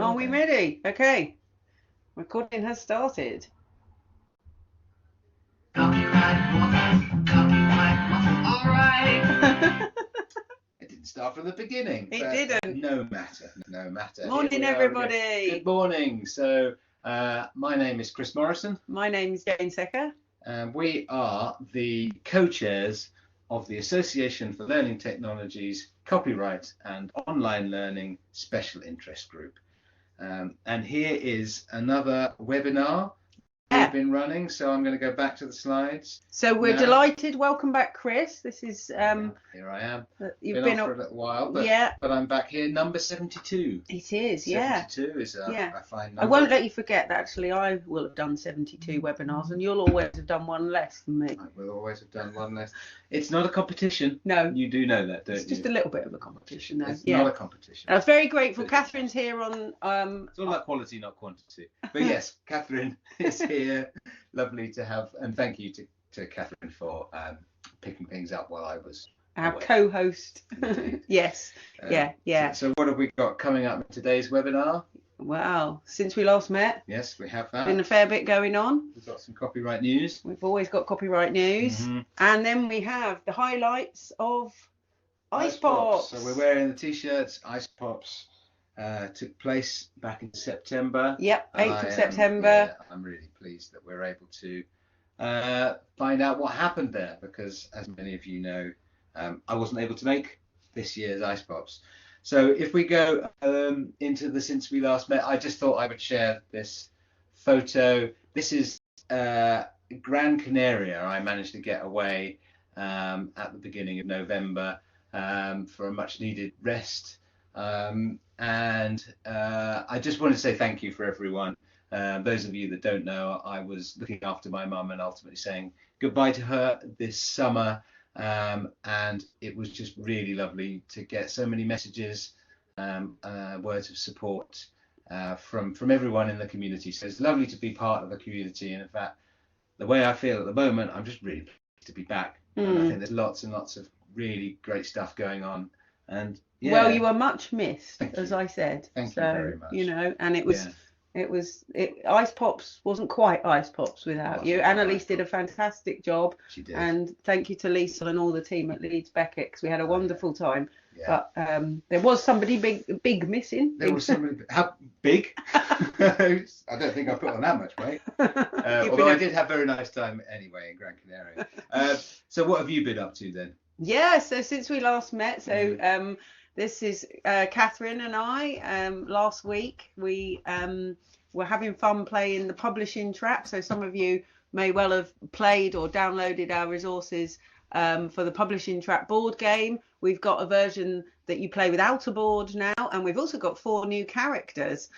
Are we ready? Okay. Recording has started. Copyright waffle. Copyright waffle. All right. It didn't start from the beginning. It didn't. No matter. No matter. Morning, everybody. Good morning. So, my name is Chris Morrison. My name is Jane Secker. And we are the co-chairs of the Association for Learning Technologies, Copyright and Online Learning Special Interest Group. And here is another webinar we've been running. So I'm going to go back to the slides. So we're delighted. Welcome back, Chris. This is here I am. You've been off for a little while, but I'm back here. Number 72. It is, 72 is a fine number. I won't let you forget that. Actually, I will have done 72 webinars, and you'll always have done one less than me. I will always have done one less. It's not a competition. No, you do know that, don't you? It's just a little bit of a competition, though. It's not a competition. I was very grateful. Catherine's here on. It's all about quality, not quantity. But yes, Catherine is here. Lovely to have, and thank you to Catherine for picking things up while I was our away. Co-host. Yes. So what have we got coming up in today's webinar? Wow, since we last met. Yes, we have that. Been a fair bit going on. We've got some copyright news. We've always got copyright news. Mm-hmm. And then we have the highlights of Icepops. So we're wearing the t-shirts. Icepops took place back in September. Yep, 8th of September. I'm really pleased that we're able to find out what happened there, because as many of you know, I wasn't able to make this year's Icepops. So if we go into the since we last met, I just thought I would share this photo. This is Gran Canaria. I managed to get away at the beginning of November for a much needed rest. And I just want to say thank you for everyone. Those of you that don't know, I was looking after my mum and ultimately saying goodbye to her this summer. And it was just really lovely to get so many messages, words of support from everyone in the community. So it's lovely to be part of the community. And in fact, the way I feel at the moment, I'm just really pleased to be back. And I think there's lots and lots of really great stuff going on. And well, you were much missed, as I said. Thank you very much. You know, and it was. Icepops wasn't quite Icepops without you. Annalise did a fantastic job. She did. And thank you to Lisa and all the team at Leeds Beckett, because we had a wonderful time. Yeah. But there was somebody big missing. There was somebody how big? I don't think I put on that much weight. Although I did have a very nice time anyway in Gran Canaria. So what have you been up to then? Yeah, so since we last met, this is Catherine and I. Last week we were having fun playing the publishing trap. So some of you may well have played or downloaded our resources for the publishing trap board game. We've got a version that you play without a board now, and we've also got 4 new characters.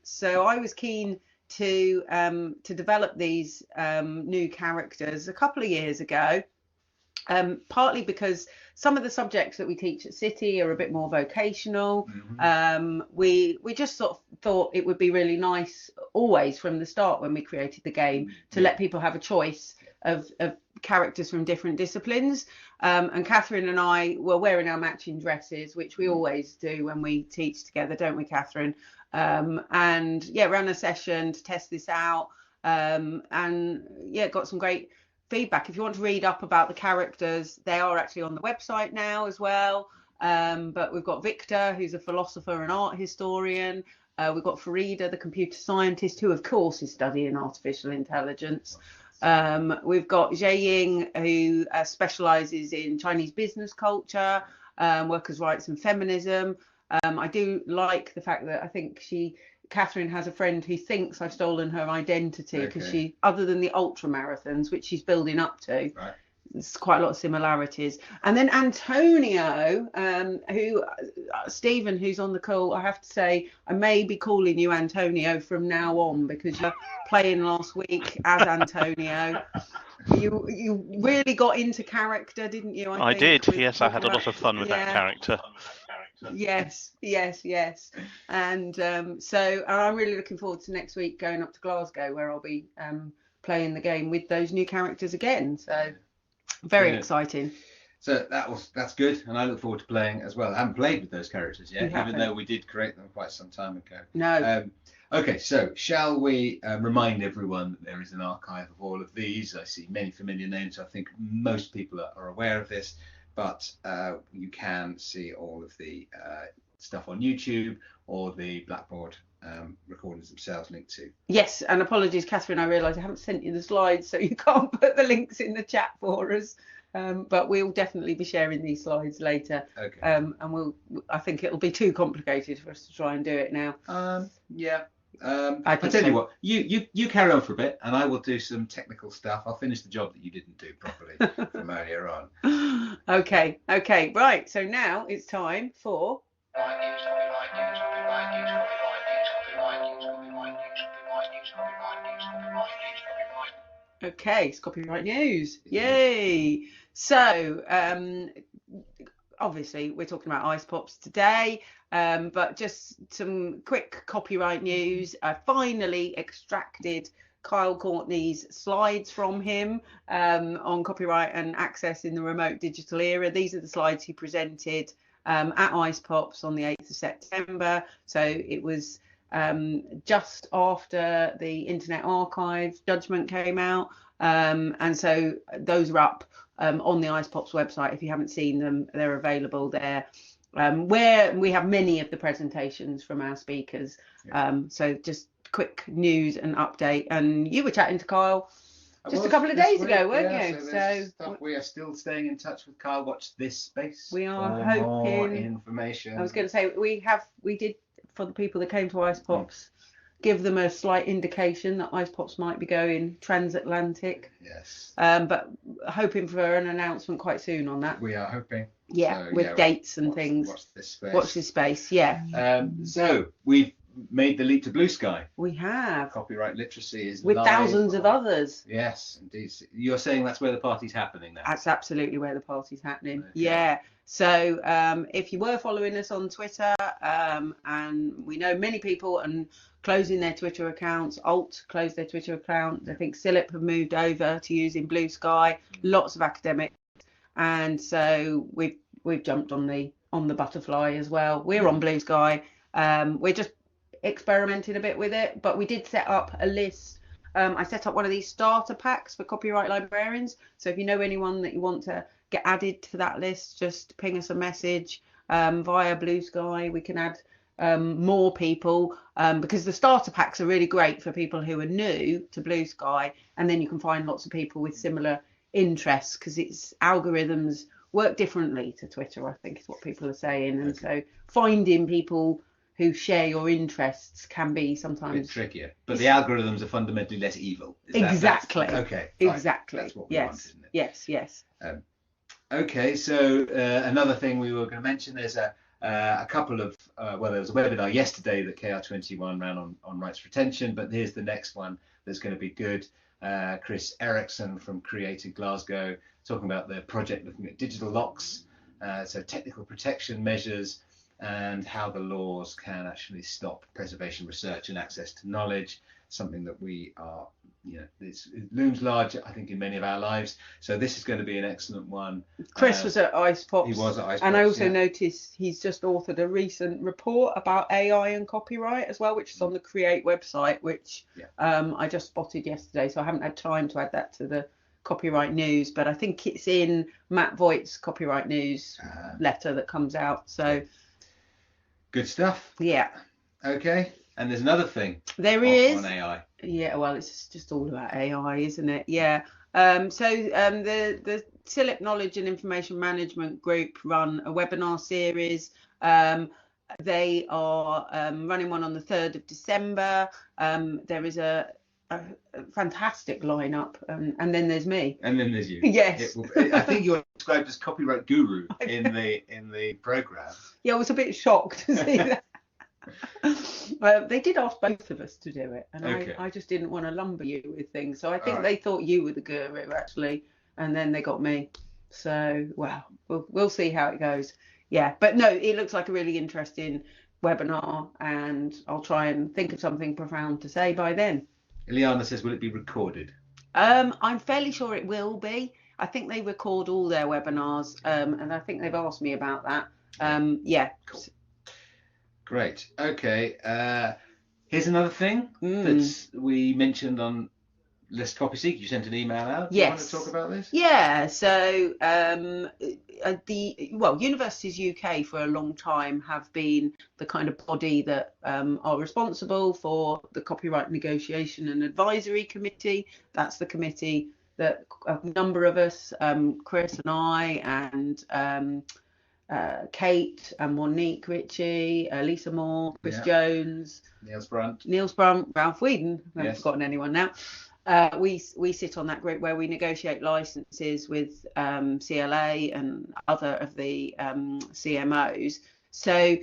So I was keen to develop these new characters a couple of years ago. Partly because some of the subjects that we teach at City are a bit more vocational. We just sort of thought it would be really nice always from the start when we created the game to let people have a choice of characters from different disciplines. And Catherine and I were wearing our matching dresses, which we always do when we teach together, don't we, Catherine? And ran a session to test this out. Got some great feedback. If you want to read up about the characters, they are actually on the website now as well. But we've got Victor, who's a philosopher and art historian. We've got Farida, the computer scientist, who of course is studying artificial intelligence. We've got Ying, who specializes in Chinese business culture, workers' rights and feminism. I do like the fact that I think Catherine has a friend who thinks I've stolen her identity because she, other than the ultra marathons, which she's building up to, there's quite a lot of similarities. And then Antonio, Stephen, who's on the call, I have to say, I may be calling you Antonio from now on because you're playing last week as Antonio. You really got into character, didn't you? I did. Yes, I had a lot of fun with that character. Yes. And so I'm really looking forward to next week going up to Glasgow, where I'll be playing the game with those new characters again. So very exciting. So that's good, and I look forward to playing as well. I haven't played with those characters yet, even though we did create them quite some time ago. No. Okay, so shall we remind everyone that there is an archive of all of these? I see many familiar names. I think most people are aware of this, but you can see all of the stuff on YouTube or the Blackboard recordings themselves linked to. Yes, and apologies, Catherine, I realise I haven't sent you the slides, so you can't put the links in the chat for us. But we'll definitely be sharing these slides later. Okay. And I think it'll be too complicated for us to try and do it now. Yeah. I I'll think tell you so. what, you carry on for a bit, and I will do some technical stuff. I'll finish the job that you didn't do properly from earlier on. Okay, right. So now it's time for. Okay, it's copyright news. Yay! So, obviously, we're talking about Icepops today, but just some quick copyright news. I finally extracted Kyle Courtney's slides from him on copyright and access in the remote digital era. These are the slides he presented at Icepops on the 8th of September. So it was just after the Internet Archive judgment came out, and so those are up on the Icepops website. If you haven't seen them, they're available there, where we have many of the presentations from our speakers. So just quick news and update. And you were chatting to Kyle just a couple of days ago, weren't you? So we are still staying in touch with Kyle. Watch this space. We are for hoping. More information. I was going to say we did, for the people that came to Icepops, give them a slight indication that Icepops might be going transatlantic. Yes. But hoping for an announcement quite soon on that. We are hoping. Yeah, so, with dates and things. Watch this space. Watch this space. Yeah. So we've made the leap to blue sky. We have. Copyright literacy is with live. Thousands of others. Yes, indeed. You're saying that's where the party's happening now. That's absolutely where the party's happening. Okay. Yeah. So if you were following us on Twitter, and we know many people and closing their Twitter accounts, Alt closed their Twitter account. I think Silip have moved over to using Blue Sky. Lots of academics, and so we've jumped on the butterfly as well. We're on Blue Sky. We're just experimenting a bit with it, but we did set up a list. I set up one of these starter packs for copyright librarians. So if you know anyone that you want to get added to that list, just ping us a message via Blue Sky. We can add more people because the starter packs are really great for people who are new to Blue Sky, and then you can find lots of people with similar interests because its algorithms work differently to Twitter, I think is what people are saying. And so finding people who share your interests can be sometimes a bit trickier, but the algorithms are fundamentally less evil. Exactly. Okay. Exactly. That's what we yes. want, isn't it? Yes. Okay. So another thing we were going to mention, there's a couple of there was a webinar yesterday that KR21 ran on rights retention, but here's the next one that's going to be good. Chris Erickson from Creative Glasgow talking about the project looking at digital locks, so technical protection measures, and how the laws can actually stop preservation research and access to knowledge, something that we are, it looms large, I think, in many of our lives. So this is going to be an excellent one. Chris was at Icepops. He was at Icepops. And I also noticed he's just authored a recent report about AI and copyright as well, which is on the Create website, which I just spotted yesterday. So I haven't had time to add that to the copyright news, but I think it's in Matt Voigt's copyright news letter that comes out. So good stuff. Yeah. Okay. And there's another thing. There is on AI. Yeah. Well, it's just all about AI, isn't it? Yeah. The Silip Knowledge and Information Management Group run a webinar series. They are running one on the 3rd of December. There is a fantastic lineup, and then there's me. And then there's you. Yes. I think you're described as copyright guru in the program. Yeah, I was a bit shocked to see that. They did ask both of us to do it, and I just didn't want to lumber you with things, so I think they thought you were the guru actually, and then they got me. So we'll see how it goes. Yeah, but no, it looks like a really interesting webinar, and I'll try and think of something profound to say by then. Ileana says, will it be recorded? I'm fairly sure it will be. I think they record all their webinars, and I think they've asked me about that. Yeah. Cool. Great. Okay. Here's another thing that we mentioned on Let's Copy Seek. You sent an email out. Do you want to talk about this? Yeah. So Universities UK for a long time have been the kind of body that are responsible for the Copyright Negotiation and Advisory Committee. That's the committee that a number of us, Chris and I, and Kate and Monique Ritchie, Lisa Moore, Chris Jones, Niels Brunt, Ralph Whedon. I haven't forgotten anyone now. We sit on that group where we negotiate licenses with CLA and other of the CMOs. So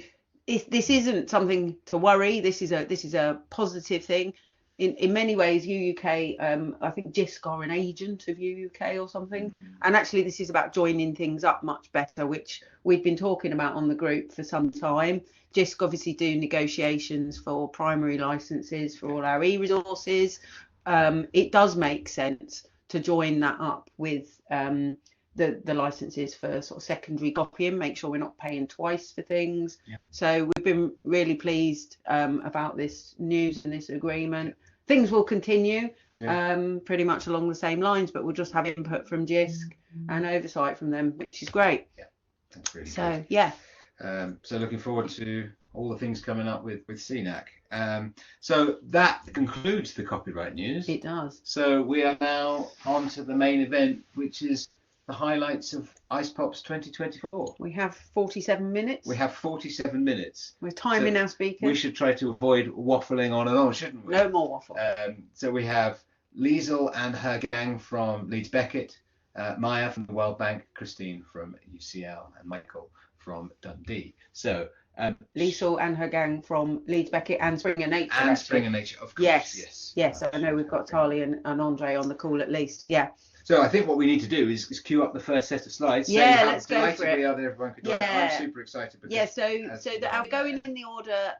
this isn't something to worry. This is a positive thing. In many ways, UUK, I think JISC are an agent of UUK or something. And actually, this is about joining things up much better, which we've been talking about on the group for some time. JISC obviously do negotiations for primary licenses for all our e-resources. It does make sense to join that up with the licenses for sort of secondary copying, make sure we're not paying twice for things. So we've been really pleased about this news and this agreement. Things will continue pretty much along the same lines, but we'll just have input from JISC and oversight from them, which is great. Yeah, that's really good. So looking forward to all the things coming up with CNAC. So that concludes the copyright news. It does. So we are now on to the main event, which is the highlights of Icepops 2024. We have 47 minutes. We have 47 minutes. We're timing our speakers. We should try to avoid waffling on and on, shouldn't we? No more waffle. So we have Liesl and her gang from Leeds Beckett, Maya from the World Bank, Christine from UCL, and Michael from Dundee. So Liesl and her gang from Leeds Beckett and Springer Nature. And Springer Nature, of course. Yes. I know we've got Tali and Andre on the call at least. Yeah. So I think what we need to do is queue up the first set of slides. Yeah, let's go for it. We are that everyone could I'm super excited. Because so I'm going in the order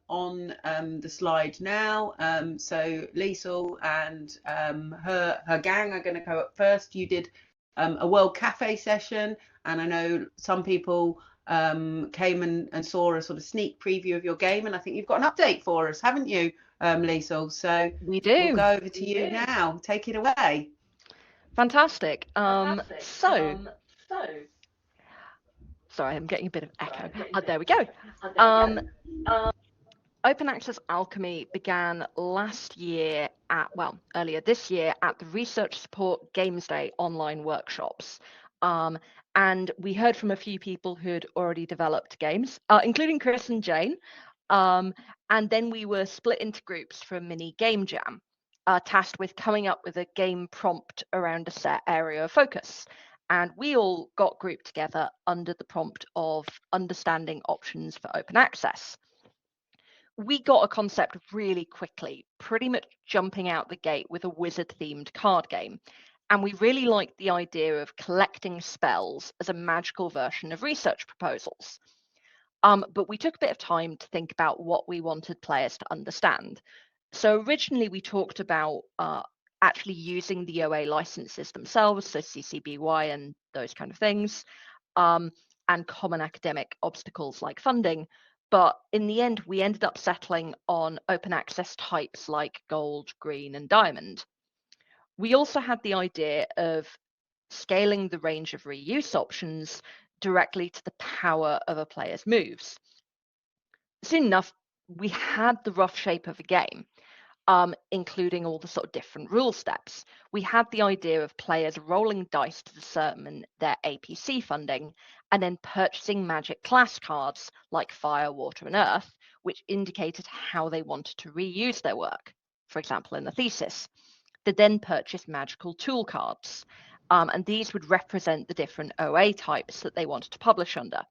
on the slide now. So Liesl and her gang are going to go up first. You did a World Cafe session, and I know some people came and saw a sort of sneak preview of your game, and I think you've got an update for us, haven't you, Liesl? So we do. We'll go over to you now. Take it away. Fantastic. Sorry, I'm getting a bit of echo. There we go. Open Access Alchemy began earlier this year at the Research Support Games Day online workshops. And we heard from a few people who had already developed games, including Chris and Jane. And then we were split into groups for a mini game jam, tasked with coming up with a game prompt around a set area of focus. And we all got grouped together under the prompt of understanding options for open access. We got a concept really quickly, pretty much jumping out the gate with a wizard-themed card game. And we really liked the idea of collecting spells as a magical version of research proposals. But we took a bit of time to think about what we wanted players to understand. So originally we talked about actually using the OA licenses themselves, so CC BY and those kind of things, and common academic obstacles like funding. But in the end, we ended up settling on open access types like gold, green, and diamond. We also had the idea of scaling the range of reuse options directly to the power of a player's moves. Soon enough, we had the rough shape of a game, including all the sort of different rule steps. We had the idea of players rolling dice to determine their APC funding and then purchasing magic class cards like Fire, Water, and Earth, which indicated how they wanted to reuse their work, for example, in the thesis. They then purchased magical tool cards, and these would represent the different OA types that they wanted to publish under.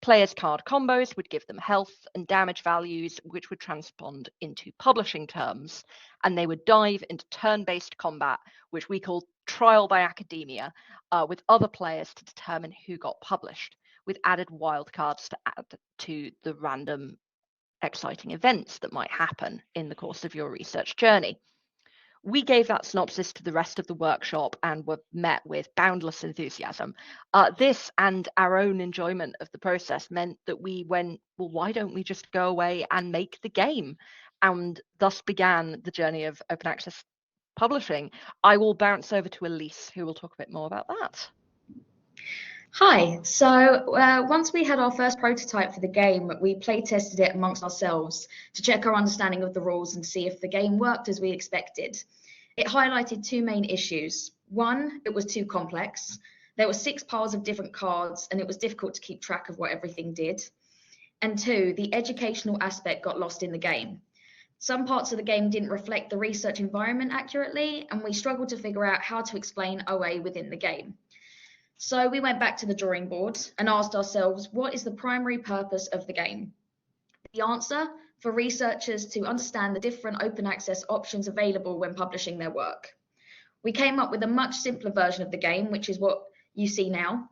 Players' card combos would give them health and damage values, which would transpond into publishing terms, and they would dive into turn-based combat, which we call trial by academia, with other players to determine who got published, with added wildcards to add to the random exciting events that might happen in the course of your research journey. we gave that synopsis to the rest of the workshop and were met with boundless enthusiasm. This and our own enjoyment of the process meant that we went, well, why don't we just go away and make the game? And thus began the journey of open access publishing. I will bounce over to Elise, who will talk a bit more about that. Hi, so once we had our first prototype for the game, we play tested it amongst ourselves to check our understanding of the rules and see if the game worked as we expected. It highlighted two main issues. One, it was too complex. There were 6 piles of different cards and it was difficult to keep track of what everything did. And 2, the educational aspect got lost in the game. Some parts of the game didn't reflect the research environment accurately, and we struggled to figure out how to explain OA within the game. So we went back to the drawing board and asked ourselves, what is the primary purpose of the game? The answer, for researchers to understand the different open access options available when publishing their work. We came up with a much simpler version of the game, which is what you see now.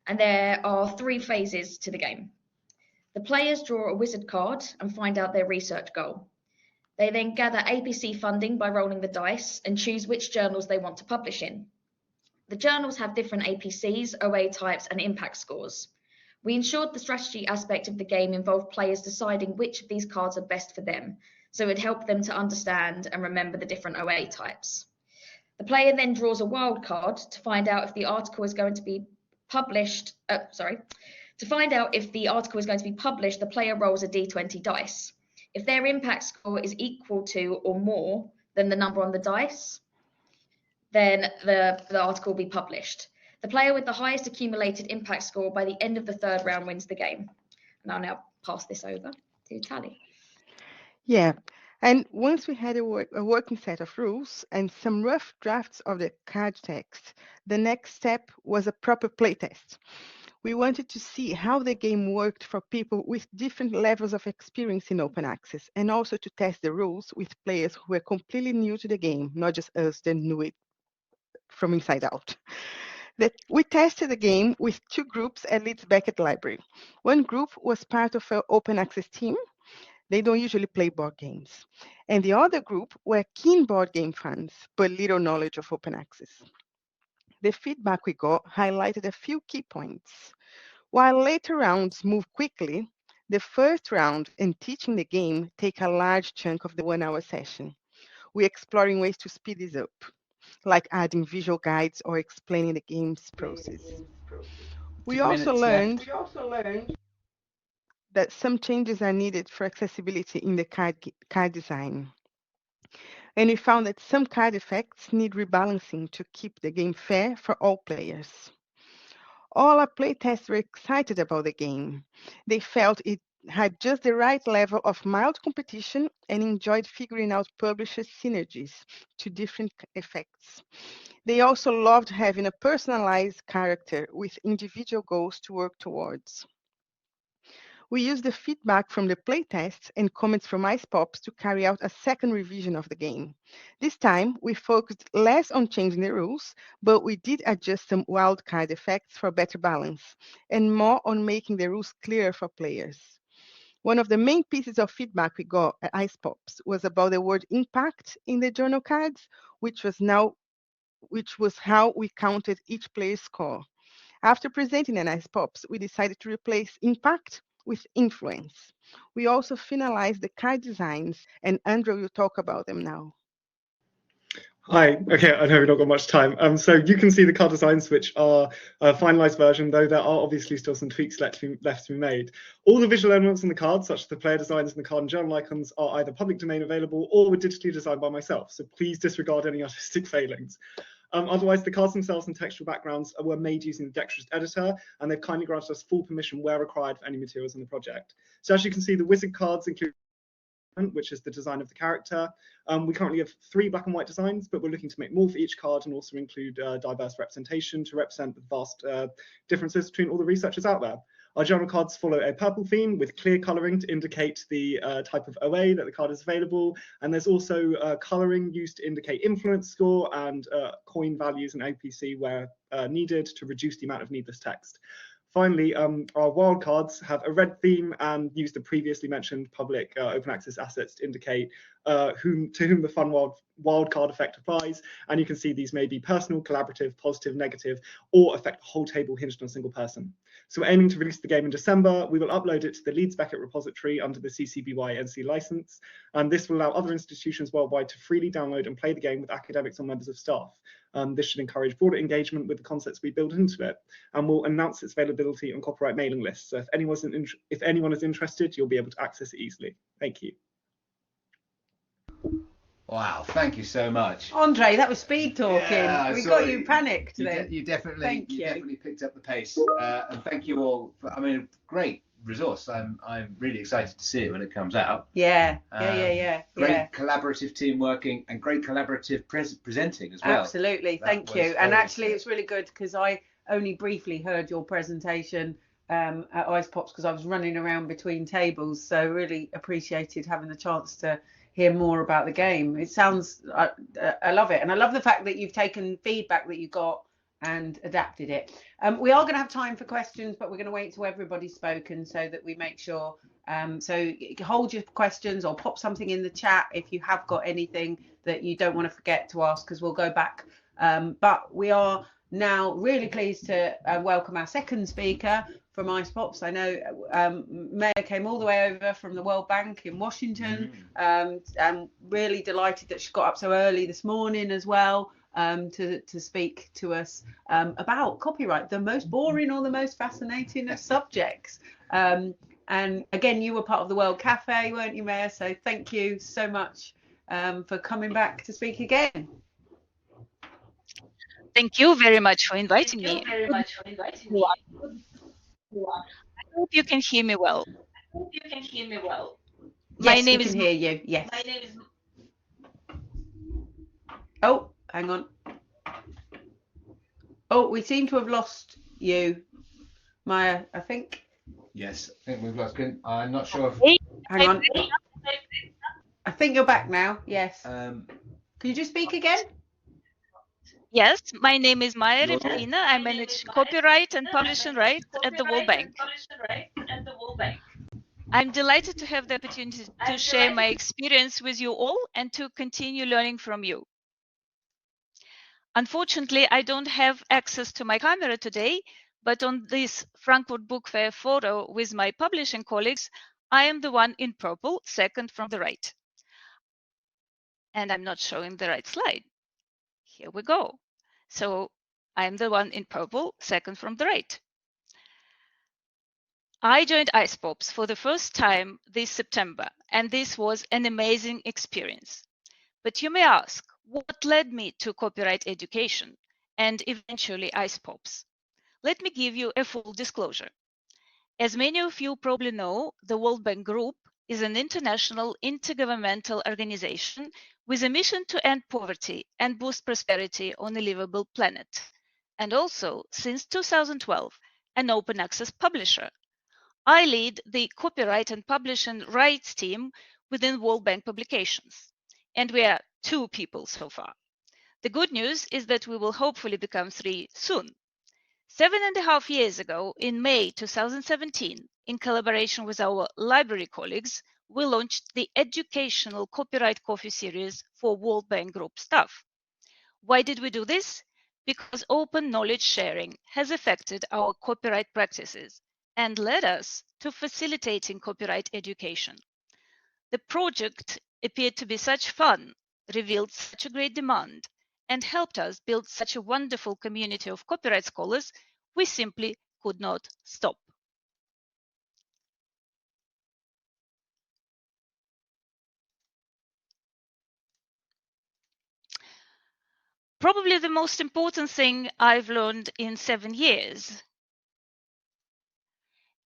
And there are 3 phases to the game. The players draw a wizard card and find out their research goal. They then gather APC funding by rolling the dice and choose which journals they want to publish in. The journals have different APCs, OA types, and impact scores. We ensured the strategy aspect of the game involved players deciding which of these cards are best for them, so it helped them to understand and remember the different OA types. The player then draws a wild card to find out if the article is going to be published. To find out if the article is going to be published, the player rolls a d20 dice. If their impact score is equal to or more than the number on the dice, then the article will be published. The player with the highest accumulated impact score by the end of the 3rd round wins the game. And I'll now pass this over to Tally. Yeah, and once we had a working set of rules and some rough drafts of the card text, the next step was a proper playtest. We wanted to see how the game worked for people with different levels of experience in open access, and also to test the rules with players who were completely new to the game, not just us that knew it from inside out. We tested the game with 2 groups at Leeds Beckett Library. One group was part of an open access team. They don't usually play board games. And the other group were keen board game fans, but little knowledge of open access. The feedback we got highlighted a few key points. While later rounds move quickly, the first round and teaching the game take a large chunk of the 1-hour session. We're exploring ways to speed this up, like adding visual guides or explaining the game's process. We also learned that some changes are needed for accessibility in the card design. And we found that some card effects need rebalancing to keep the game fair for all players. All our playtesters were excited about the game. They felt it had just the right level of mild competition and enjoyed figuring out publishers' synergies to different effects. They also loved having a personalized character with individual goals to work towards. We used the feedback from the playtests and comments from Icepops to carry out a second revision of the game. This time, we focused less on changing the rules, but we did adjust some wildcard effects for better balance, and more on making the rules clearer for players. One of the main pieces of feedback we got at Icepops was about the word impact in the journal cards, which was how we counted each player's score. After presenting an Icepops, we decided to replace impact with influence. We also finalized the card designs, and Andrew will talk about them now. Hi, okay, I know we've not got much time. So you can see the card designs, which are a finalized version, though there are obviously still some tweaks left to be made. All the visual elements on the cards, such as the player designs and the card and journal icons, are either public domain available or were digitally designed by myself, so please disregard any artistic failings. Otherwise, the cards themselves and textual backgrounds were made using the Dexterous editor, and they've kindly granted us full permission where required for any materials in the project. So as you can see, the wizard cards include, which is the design of the character. We currently have 3 black and white designs, but we're looking to make more for each card and also include diverse representation to represent the vast differences between all the researchers out there. Our journal cards follow a purple theme with clear colouring to indicate the type of OA that the card is available, and there's also colouring used to indicate influence score and coin values and APC where needed to reduce the amount of needless text. Finally, our wildcards have a red theme and use the previously mentioned public open access assets to indicate to whom the fun wildcard effect applies. And you can see these may be personal, collaborative, positive, negative, or affect the whole table hinged on a single person. So we're aiming to release the game in December. We will upload it to the Leeds Beckett repository under the CC BY-NC license. And this will allow other institutions worldwide to freely download and play the game with academics or members of staff. This should encourage broader engagement with the concepts we build into it, and we'll announce its availability on copyright mailing lists. So if anyone is interested, you'll be able to access it easily. Thank you. Wow, thank you so much. Andre, that was speed talking. Yeah, We got you panicked then. You definitely picked up the pace. And thank you all for, I mean, great resource. I'm really excited to see it when it comes out. Yeah. Great collaborative team working and great collaborative presenting as well. Absolutely, thank you. And actually, it's really good because I only briefly heard your presentation at Icepops because I was running around between tables. So really appreciated having the chance to hear more about the game. It sounds, I love it. And I love the fact that you've taken feedback that you got and adapted it. We are going to have time for questions, but we're going to wait till everybody's spoken so that we make sure. So hold your questions or pop something in the chat if you have got anything that you don't want to forget to ask, because we'll go back. But we are now really pleased to welcome our second speaker from Icepops. I know Maya came all the way over from the World Bank in Washington. I'm really delighted that she got up so early this morning as well to speak to us about copyright, the most boring or the most fascinating of subjects. And again, you were part of the World Cafe, weren't you, Maya? So thank you so much for coming back to speak again. Thank you very much for inviting me. I hope you can hear me well. My name is. Hear you. Yes. My name is. Oh, hang on. Oh, we seem to have lost you, Maya. I think. Yes, I think we've lost. I'm not sure if. Hang on. I think you're back now. Yes. Can you just speak again? Yes, my name is Maya Reptina. I manage copyright and publishing rights at the World Bank. I'm delighted to have the opportunity to share my experience with you all and to continue learning from you. Unfortunately, I don't have access to my camera today, but on this Frankfurt Book Fair photo with my publishing colleagues, I am the one in purple, second from the right. And I'm not showing the right slide. Here we go. So I'm the one in purple, second from the right. I joined Icepops for the first time this September, and this was an amazing experience. But you may ask, what led me to copyright education and eventually Icepops? Let me give you a full disclosure. As many of you probably know, the World Bank Group is an international intergovernmental organization with a mission to end poverty and boost prosperity on a livable planet, and also, since 2012, an open access publisher. I lead the copyright and publishing rights team within World Bank Publications, and we are 2 people so far. The good news is that we will hopefully become 3 soon. 7.5 years ago, in May 2017, in collaboration with our library colleagues, we launched the educational copyright coffee series for World Bank Group staff. Why did we do this? Because open knowledge sharing has affected our copyright practices and led us to facilitating copyright education. The project appeared to be such fun, revealed such a great demand, and helped us build such a wonderful community of copyright scholars, we simply could not stop. Probably the most important thing I've learned in 7 years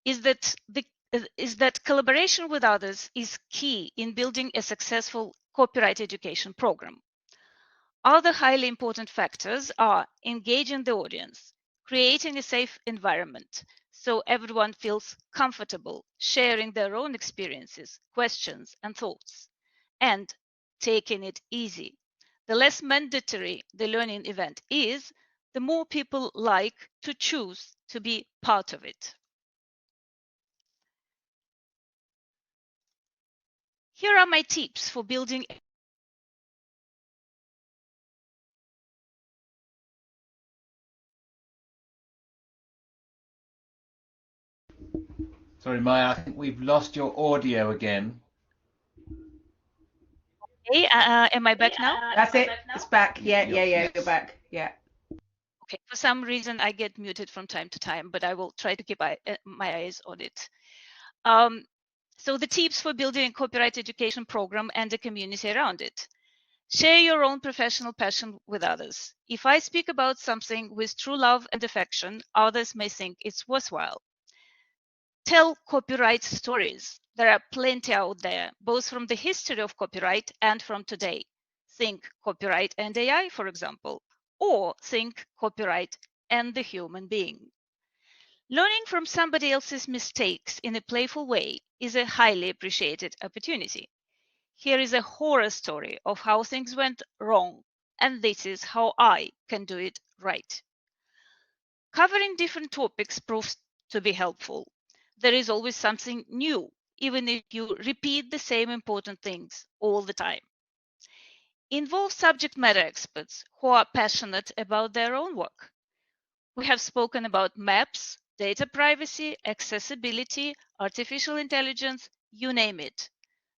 is that collaboration with others is key in building a successful copyright education program. Other highly important factors are engaging the audience, creating a safe environment so everyone feels comfortable sharing their own experiences, questions, and thoughts, and taking it easy. The less mandatory the learning event is, the more people like to choose to be part of it. Here are my tips for building. Sorry, Maya, I think we've lost your audio again. Okay, am I back now? That's it. It's back. Yeah, you're back. Yeah. Okay, for some reason I get muted from time to time, but I will try to keep my eyes on it. So the tips for building a copyright education program and a community around it. Share your own professional passion with others. If I speak about something with true love and affection, others may think it's worthwhile. Tell copyright stories. There are plenty out there, both from the history of copyright and from today. Think copyright and AI, for example, or think copyright and the human being. Learning from somebody else's mistakes in a playful way is a highly appreciated opportunity. Here is a horror story of how things went wrong, and this is how I can do it right. Covering different topics proves to be helpful. There is always something new, even if you repeat the same important things all the time. Involve subject matter experts who are passionate about their own work. We have spoken about maps, data privacy, accessibility, artificial intelligence, you name it.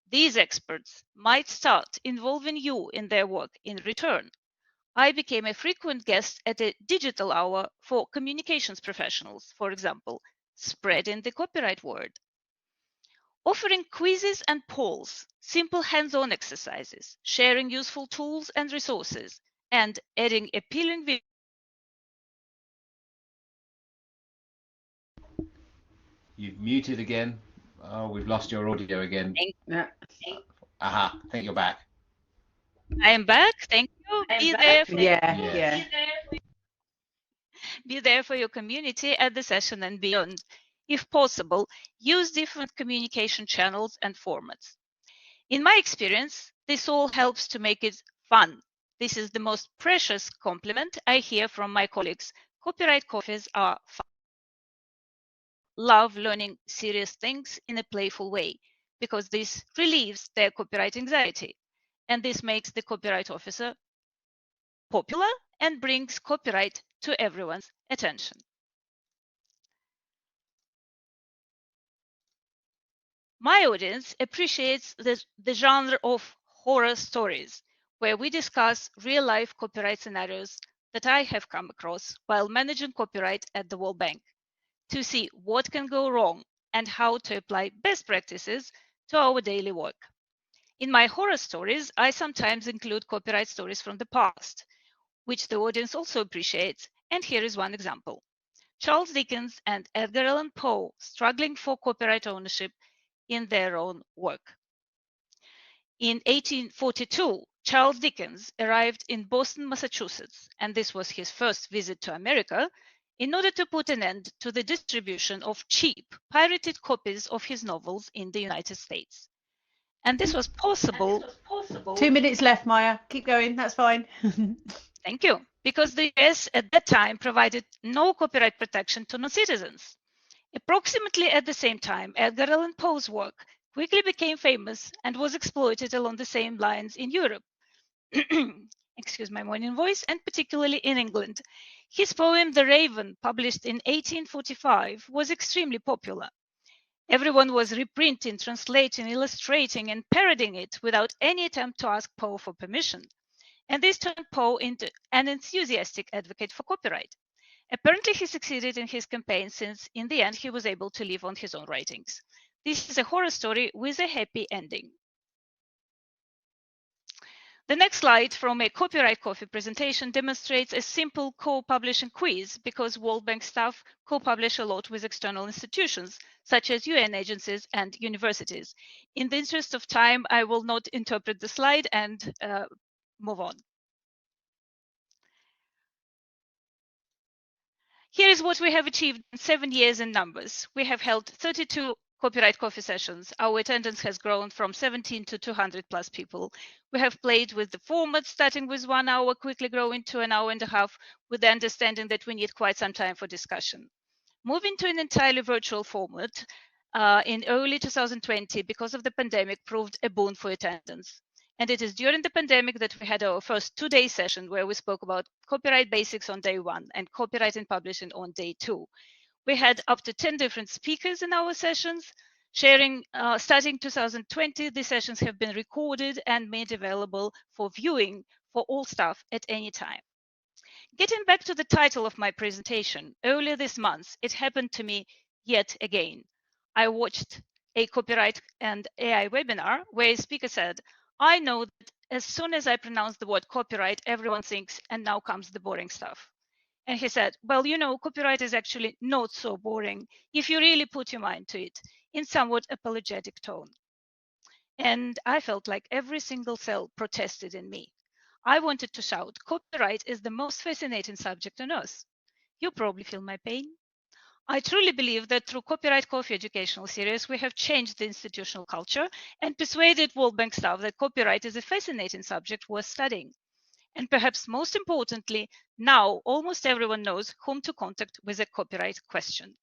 These experts might start involving you in their work in return. I became a frequent guest at a digital hour for communications professionals, for example, spreading the copyright word. Offering quizzes and polls, simple hands-on exercises, sharing useful tools and resources, and adding appealing videos. You've muted again. Oh, we've lost your audio again. Aha, I think you're back. I am back. Thank you. Be there for your community at the session and beyond. If possible, use different communication channels and formats. In my experience, this all helps to make it fun. This is the most precious compliment I hear from my colleagues. Copyright coffees are fun. Love learning serious things in a playful way because this relieves their copyright anxiety, and this makes the copyright officer popular and brings copyright to everyone's attention. My audience appreciates the genre of horror stories, where we discuss real-life copyright scenarios that I have come across while managing copyright at the World Bank, to see what can go wrong and how to apply best practices to our daily work. In my horror stories, I sometimes include copyright stories from the past, which the audience also appreciates, and here is one example. Charles Dickens and Edgar Allan Poe struggling for copyright ownership in their own work. In 1842, Charles Dickens arrived in Boston, Massachusetts, and this was his first visit to America, in order to put an end to the distribution of cheap, pirated copies of his novels in the United States. And this was possible. 2 minutes left, Maya. Keep going. That's fine. Thank you. Because the US at that time provided no copyright protection to non-citizens. Approximately at the same time, Edgar Allan Poe's work quickly became famous and was exploited along the same lines in Europe. Excuse my morning voice, and particularly in England. His poem The Raven, published in 1845, was extremely popular. Everyone was reprinting, translating, illustrating, and parodying it without any attempt to ask Poe for permission. And this turned Poe into an enthusiastic advocate for copyright. Apparently, he succeeded in his campaign, since in the end he was able to live on his own writings. This is a horror story with a happy ending. The next slide from a Copyright Coffee presentation demonstrates a simple co-publishing quiz, because World Bank staff co-publish a lot with external institutions, such as UN agencies and universities. In the interest of time, I will not interpret the slide and move on. Here is what we have achieved in 7 years in numbers. We have held 32 Copyright Coffee sessions. Our attendance has grown from 17 to 200 plus people. We have played with the format, starting with 1 hour, quickly growing to an hour and a half, with the understanding that we need quite some time for discussion. Moving to an entirely virtual format in early 2020 because of the pandemic proved a boon for attendance. And it is during the pandemic that we had our first 2-day session where we spoke about copyright basics on day 1 and copyright in publishing on day 2. We had up to 10 different speakers in our sessions. Sharing, starting 2020, the sessions have been recorded and made available for viewing for all staff at any time. Getting back to the title of my presentation, earlier this month, it happened to me yet again. I watched a copyright and AI webinar where a speaker said, I know that as soon as I pronounce the word copyright, everyone thinks, and now comes the boring stuff. And he said, well, you know, copyright is actually not so boring if you really put your mind to it, in somewhat apologetic tone. And I felt like every single cell protested in me. I wanted to shout, copyright is the most fascinating subject on earth. You probably feel my pain. I truly believe that through Copyright Coffee educational series, we have changed the institutional culture and persuaded World Bank staff that copyright is a fascinating subject worth studying. And perhaps most importantly, now almost everyone knows whom to contact with a copyright question.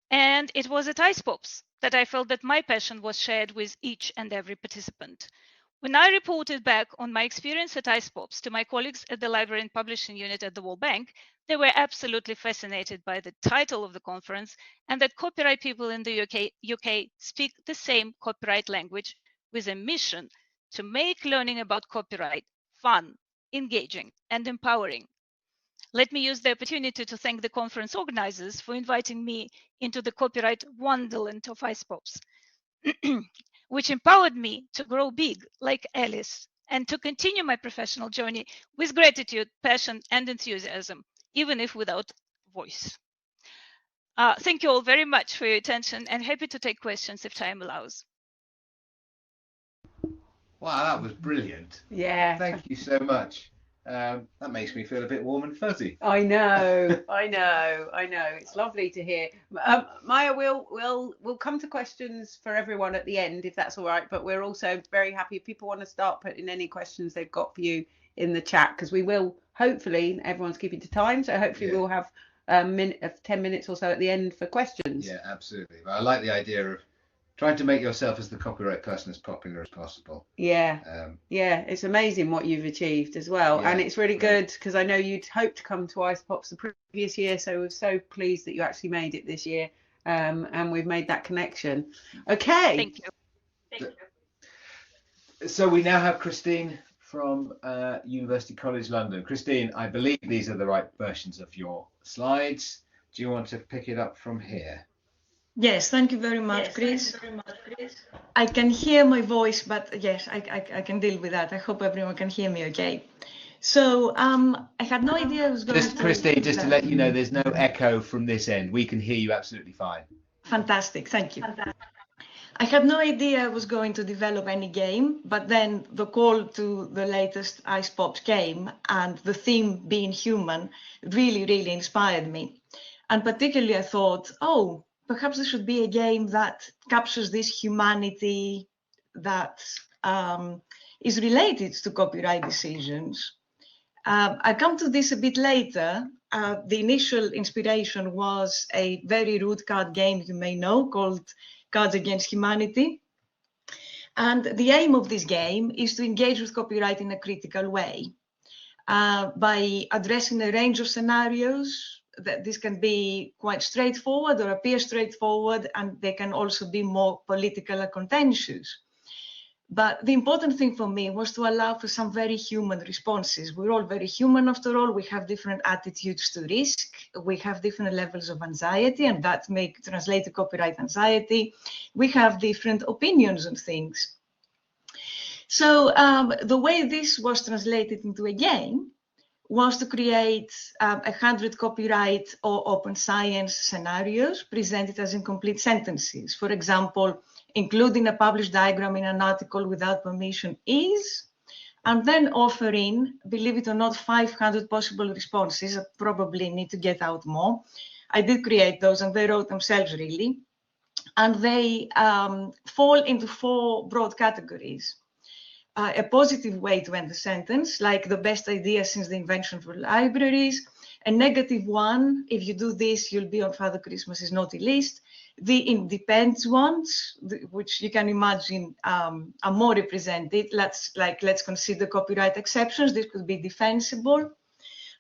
And it was at Icepops that I felt that my passion was shared with each and every participant. When I reported back on my experience at Icepops to my colleagues at the Library and Publishing Unit at the World Bank, they were absolutely fascinated by the title of the conference and that copyright people in the UK speak the same copyright language with a mission to make learning about copyright fun, engaging, and empowering. Let me use the opportunity to thank the conference organizers for inviting me into the copyright wonderland of Icepops, which empowered me to grow big like Alice and to continue my professional journey with gratitude, passion, and enthusiasm, even if without voice. Thank you all very much for your attention and happy to take questions if time allows. Wow, that was brilliant. Yeah. Thank you so much. That makes me feel a bit warm and fuzzy. I know. It's lovely to hear. Maya, we'll come to questions for everyone at the end, if that's all right. But we're also very happy if people want to start putting any questions they've got for you in the chat, because we will, hopefully, everyone's keeping to time, so hopefully we'll have 10 minutes or so at the end for questions. Yeah, absolutely. But I like the idea of trying to make yourself as the copyright person as popular as possible. Yeah, it's amazing what you've achieved as well. Yeah, and it's really good because I know you'd hoped to come to Icepops the previous year, so we're so pleased that you actually made it this year, and we've made that connection. Okay. Thank you. So we now have Christine from University College London. Christine, I believe these are the right versions of your slides. Do you want to pick it up from here? Yes, thank you very much, Chris. I can hear my voice, but yes, I can deal with that. I hope everyone can hear me okay. So I had no idea I was going to... Christine, just to let you know, there's no echo from this end. We can hear you absolutely fine. Fantastic, thank you. I had no idea I was going to develop any game, but then the call to the latest Icepops came, and the theme being human really inspired me. And particularly I thought, oh, perhaps there should be a game that captures this humanity that is related to copyright decisions. I come to this a bit later. The initial inspiration was a very rude card game you may know called Cards Against Humanity. And the aim of this game is to engage with copyright in a critical way by addressing a range of scenarios. That this can be quite straightforward or appear straightforward, and they can also be more political or contentious. But the important thing for me was to allow for some very human responses. We're all very human after all. We have different attitudes to risk. We have different levels of anxiety, and that may translate to copyright anxiety. We have different opinions on things. So the way this was translated into a game was to create 100 copyright or open science scenarios presented as incomplete sentences. For example, including a published diagram in an article without permission is, and then offering, believe it or not, 500 possible responses. I probably need to get out more. I did create those, and they wrote themselves really. And they fall into 4 broad categories. A positive way to end the sentence, like the best idea since the invention of libraries, A -1, if you do this, you'll be on Father Christmas's naughty list. The it depends ones, which you can imagine are more represented. Let's consider copyright exceptions. This could be defensible.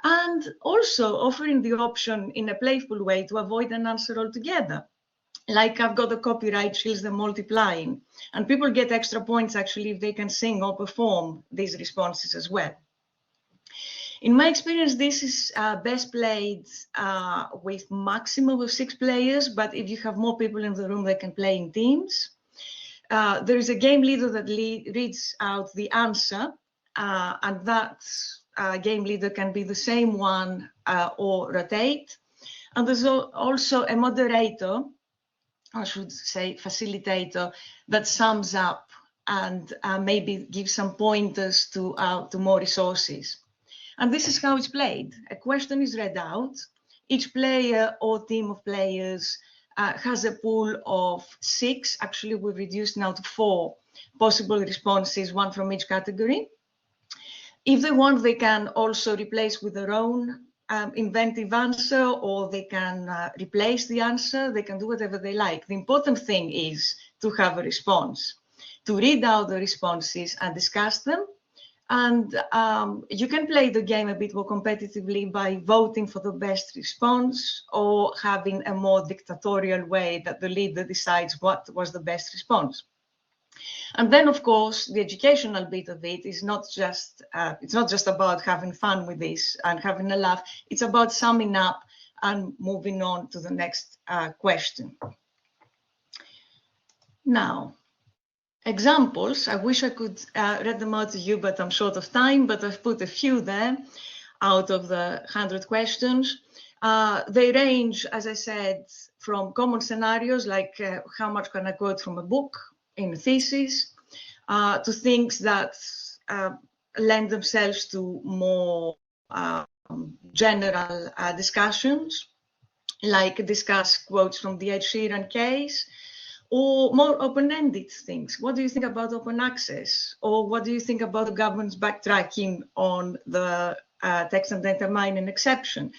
And also offering the option in a playful way to avoid an answer altogether. Like I've got the copyright shields the multiplying, and people get extra points actually if they can sing or perform these responses as well. In my experience, this is best played with maximum of 6 players, but if you have more people in the room, they can play in teams. There is a game leader that reads out the answer, and that game leader can be the same one or rotate. And there's also a moderator, I should say facilitator, that sums up and maybe gives some pointers to more resources. And this is how it's played. A question is read out. Each player or team of players has a pool of 6. Actually, we've reduced now to 4 possible responses, 1 from each category. If they want, they can also replace with their own inventive answer, or they can replace the answer. They can do whatever they like. The important thing is to have a response, to read out the responses and discuss them. And you can play the game a bit more competitively by voting for the best response, or having a more dictatorial way that the leader decides what was the best response. And then, of course, the educational bit of it is not just about having fun with this and having a laugh. It's about summing up and moving on to the next question. Now, examples. I wish I could read them out to you, but I'm short of time. But I've put a few there out of the 100 questions. They range, as I said, from common scenarios like how much can I quote from a book in a thesis, to things that lend themselves to more general discussions, like discuss quotes from the Ed Sheeran case, or more open-ended things. What do you think about open access? Or what do you think about the government's backtracking on the text and data mining exception?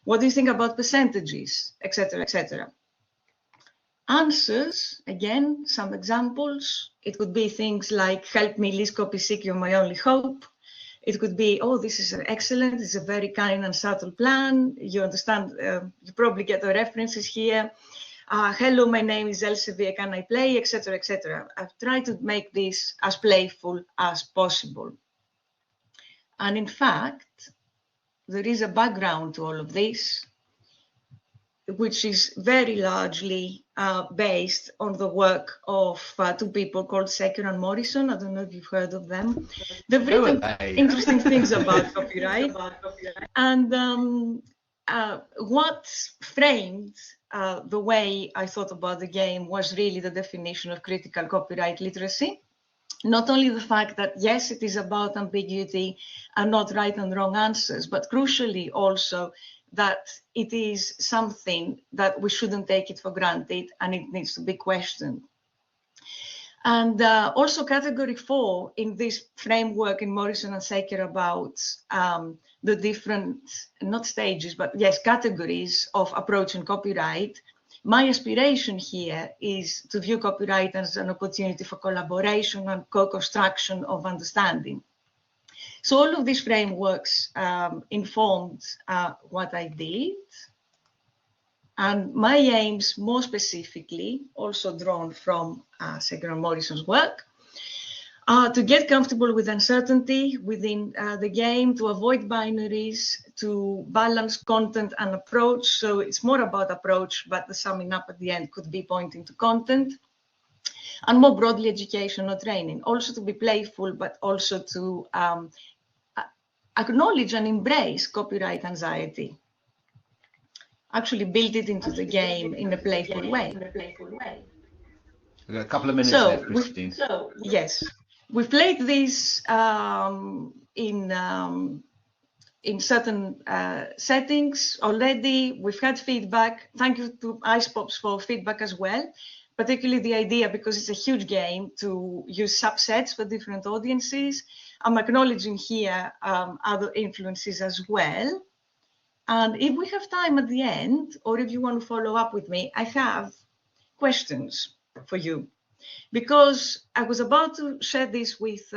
What do you think about percentages, etc., etc.? Answers, again, some examples. It could be things like, help me, least copy seek, you're my only hope. It could be, oh, this is excellent, it's a very kind and subtle plan. You understand, you probably get the references here. Hello, my name is Elsevier, can I play, etc., etc. I've tried to make this as playful as possible. And in fact, there is a background to all of this, which is very largely based on the work of 2 people called Secker and Morrison. I don't know if you've heard of them. They've written interesting things about copyright. And what framed the way I thought about the game was really the definition of critical copyright literacy. Not only the fact that, yes, it is about ambiguity and not right and wrong answers, but crucially also that it is something that we shouldn't take it for granted and it needs to be questioned. And also category 4 in this framework in Morrison and Secker about the different, not stages, but yes, categories of approaching copyright. My aspiration here is to view copyright as an opportunity for collaboration and co-construction of understanding. So all of these frameworks informed what I did. And my aims, more specifically, also drawn from Secker and Morrison's work, to get comfortable with uncertainty within the game, to avoid binaries, to balance content and approach. So it's more about approach, but the summing up at the end could be pointing to content. And more broadly, education or training. Also to be playful, but also to acknowledge and embrace copyright anxiety. Actually build it into the game in a playful way. We've got a couple of minutes left, Christine. Yes, we've played this in certain settings already. We've had feedback. Thank you to Icepops for feedback as well. Particularly the idea, because it's a huge game, to use subsets for different audiences. I'm acknowledging here other influences as well. And if we have time at the end, or if you want to follow up with me, I have questions for you. Because I was about to share this with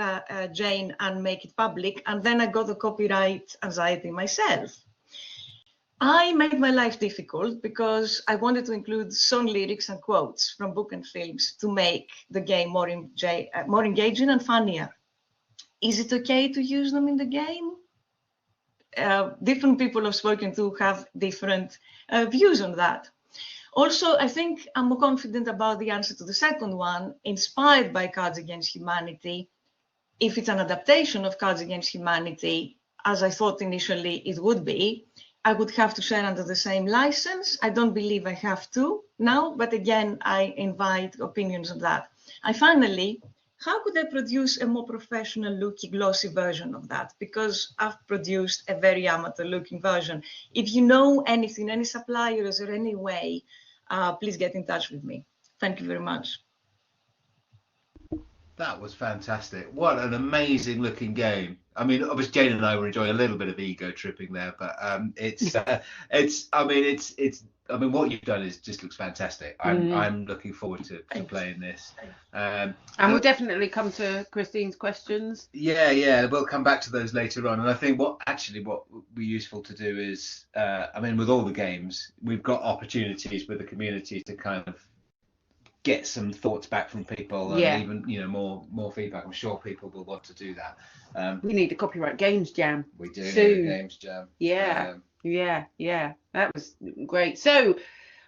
Jane and make it public, and then I got the copyright anxiety myself. I made my life difficult because I wanted to include song lyrics and quotes from book and films to make the game more engaging and funnier. Is it okay to use them in the game? Different people I've spoken to have different views on that. Also, I think I'm more confident about the answer to the second one, inspired by Cards Against Humanity. If it's an adaptation of Cards Against Humanity, as I thought initially it would be, I would have to share under the same license. I don't believe I have to now, but again, I invite opinions on that. And finally, how could I produce a more professional looking glossy version of that? Because I've produced a very amateur looking version. If you know anything, any suppliers or any way, please get in touch with me. Thank you very much. That was fantastic. What an amazing looking game. I mean, obviously Jane and I were enjoying a little bit of ego tripping there, but I mean, what you've done just looks fantastic. I'm looking forward to playing this. And we'll definitely come to Christine's questions. Yeah, we'll come back to those later on. And I think what would be useful to do is, I mean, with all the games, we've got opportunities with the community to kind of get some thoughts back from people, and even more feedback. I'm sure people will want to do that. We need a copyright games jam. We do soon. Need a games jam. Yeah. That was great. So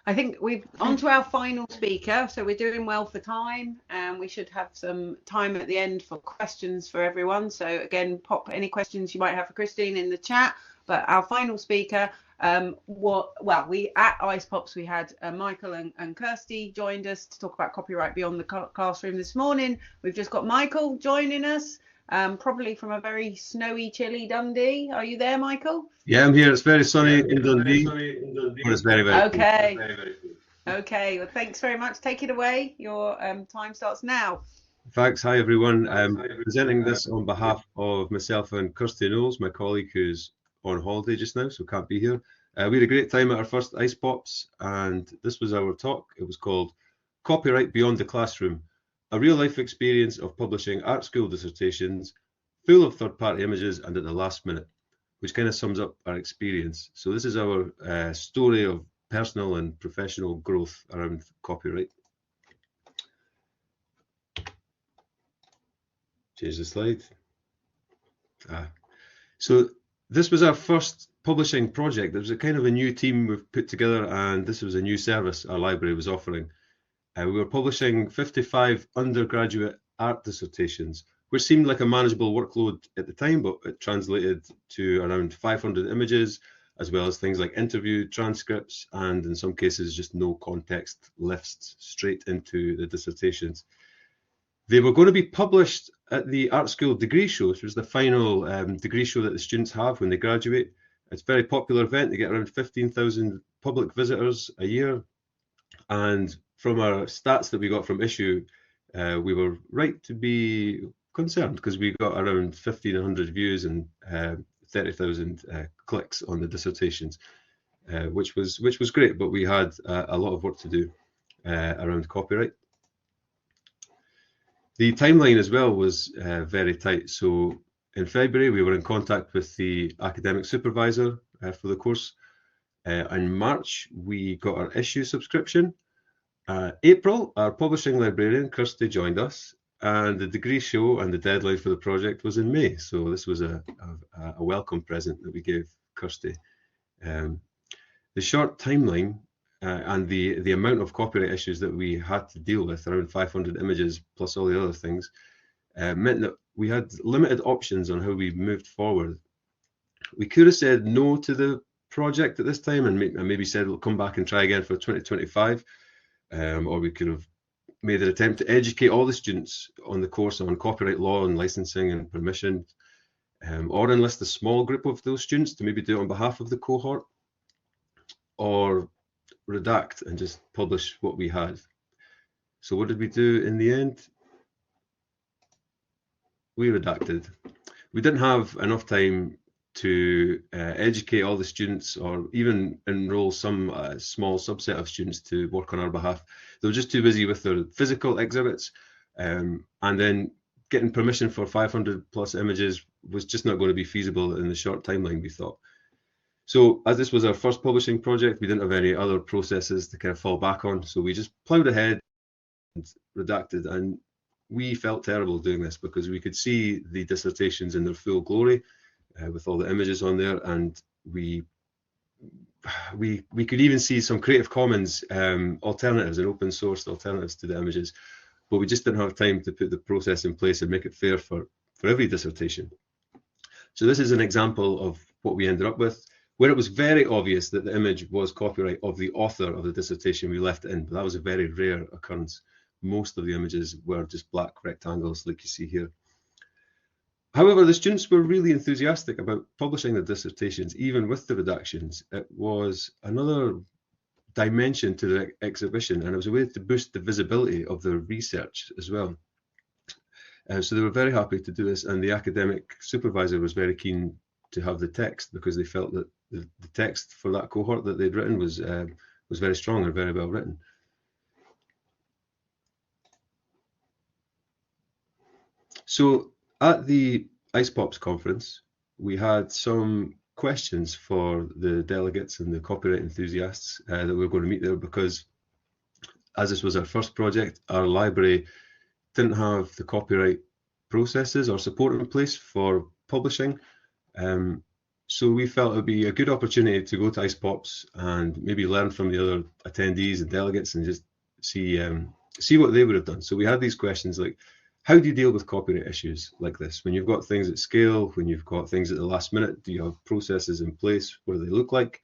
I think we've on to our final speaker. So we're doing well for time, and we should have some time at the end for questions for everyone. So again, pop any questions you might have for Christine in the chat. But our final speaker, we at Icepops, we had Michael and Kirsty joined us to talk about copyright beyond the classroom this morning. We've just got Michael joining us, probably from a very snowy, chilly Dundee. Are you there, Michael? Yeah, I'm here. It's very sunny in Dundee. It's very, very okay. Cool. Very, very cool. Okay. Well, thanks very much. Take it away. Your time starts now. Thanks. Hi, everyone. I'm presenting this on behalf of myself and Kirsty Knowles, my colleague who's on holiday just now, so can't be here. We had a great time at our first Icepops, and this was our talk. It was called Copyright Beyond the Classroom, a real-life experience of publishing art school dissertations, full of third-party images and at the last minute, which kind of sums up our experience. So this is our story of personal and professional growth around copyright. Change the slide. So this was our first publishing project. There was a kind of a new team we've put together, and this was a new service our library was offering. We were publishing 55 undergraduate art dissertations, which seemed like a manageable workload at the time, but it translated to around 500 images, as well as things like interview transcripts, and in some cases just no context lifts straight into the dissertations. They were going to be published at the Art School degree show, which was the final degree show that the students have when they graduate. It's a very popular event. They get around 15,000 public visitors a year. And from our stats that we got from Issue, we were right to be concerned, because we got around 1,500 views and 30,000 clicks on the dissertations, which was great, but we had a lot of work to do around copyright. The timeline as well was very tight. So in February, we were in contact with the academic supervisor for the course. In March, we got our Issue subscription. April, our publishing librarian, Kirsty, joined us, and the degree show and the deadline for the project was in May. So this was a welcome present that we gave Kirsty. The short timeline and the amount of copyright issues that we had to deal with, around 500 images plus all the other things, meant that we had limited options on how we moved forward. We could have said no to the project at this time and maybe said we'll come back and try again for 2025, or we could have made an attempt to educate all the students on the course on copyright law and licensing and permission, or enlist a small group of those students to maybe do it on behalf of the cohort, or redact and just publish what we had. So what did we do in the end? We redacted. We didn't have enough time to educate all the students, or even enroll some small subset of students to work on our behalf. They were just too busy with their physical exhibits, and then getting permission for 500 plus images was just not going to be feasible in the short timeline, we thought. So as this was our first publishing project, we didn't have any other processes to kind of fall back on, so we just ploughed ahead and redacted, and we felt terrible doing this because we could see the dissertations in their full glory with all the images on there, and we could even see some Creative Commons alternatives and open source alternatives to the images, but we just didn't have time to put the process in place and make it fair for every dissertation. So this is an example of what we ended up with, where it was very obvious that the image was copyright of the author of the dissertation. We left it in, but that was a very rare occurrence. Most of the images were just black rectangles like you see here. However, the students were really enthusiastic about publishing the dissertations, even with the redactions. It was another dimension to the exhibition, and it was a way to boost the visibility of the research as well. So they were very happy to do this, and the academic supervisor was very keen to have the text because they felt that the text for that cohort that they'd written was very strong and very well written. So at the Icepops conference, we had some questions for the delegates and the copyright enthusiasts that we were going to meet there, because as this was our first project, our library didn't have the copyright processes or support in place for publishing. So we felt it would be a good opportunity to go to Icepops and maybe learn from the other attendees and delegates and just see what they would have done. So we had these questions like, how do you deal with copyright issues like this? When you've got things at scale, when you've got things at the last minute, do you have processes in place? What do they look like?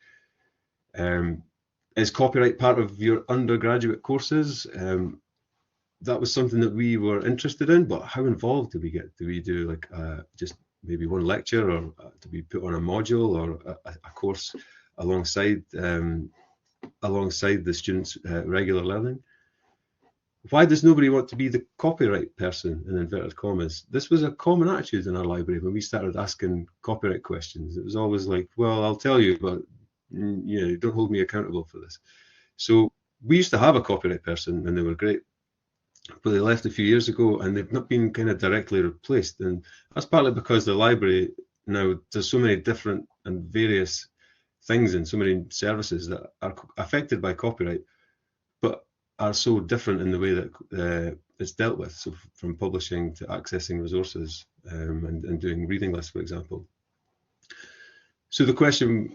Is copyright part of your undergraduate courses? That was something that we were interested in, but how involved do we get? Do we do like just maybe one lecture, or do we put on a module or a course alongside the students' regular learning? Why does nobody want to be the copyright person, in inverted commas? This was a common attitude in our library when we started asking copyright questions. It was always like, well, I'll tell you, but you know, don't hold me accountable for this. So we used to have a copyright person, and they were great, but they left a few years ago, and they've not been kind of directly replaced. And that's partly because the library now does so many different and various things and so many services that are affected by copyright, but are so different in the way that it's dealt with. So from publishing to accessing resources and doing reading lists, for example. So the question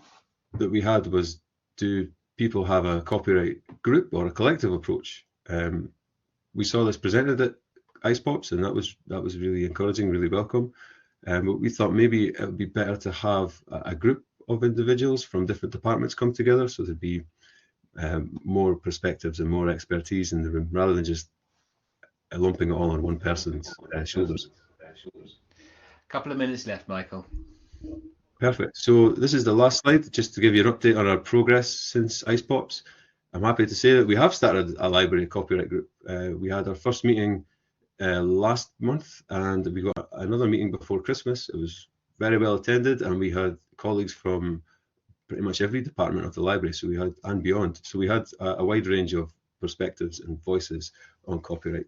that we had was, do people have a copyright group or a collective approach? We saw this presented at Icepops, and that was really encouraging, really welcome. But we thought maybe it would be better to have a group of individuals from different departments come together, so there'd be more perspectives and more expertise in the room, rather than just lumping it all on one person's shoulders. A couple of minutes left, Michael. Perfect. So this is the last slide, just to give you an update on our progress since Icepops. I'm happy to say that we have started a library copyright group. We had our first meeting last month, and we got another meeting before Christmas. It was very well attended, and we had colleagues from pretty much every department of the library, so we had, and beyond. So we had a wide range of perspectives and voices on copyright.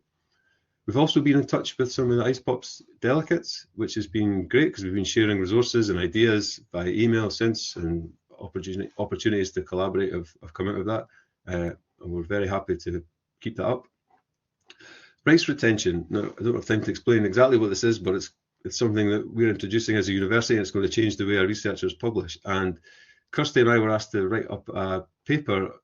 We've also been in touch with some of the Icepops delegates, which has been great because we've been sharing resources and ideas by email since, and opportunities to collaborate have come out of that. And we're very happy to keep that up. Rights retention. Now, I don't have time to explain exactly what this is, but it's something that we're introducing as a university, and it's going to change the way our researchers publish. And Kirsty and I were asked to write up a paper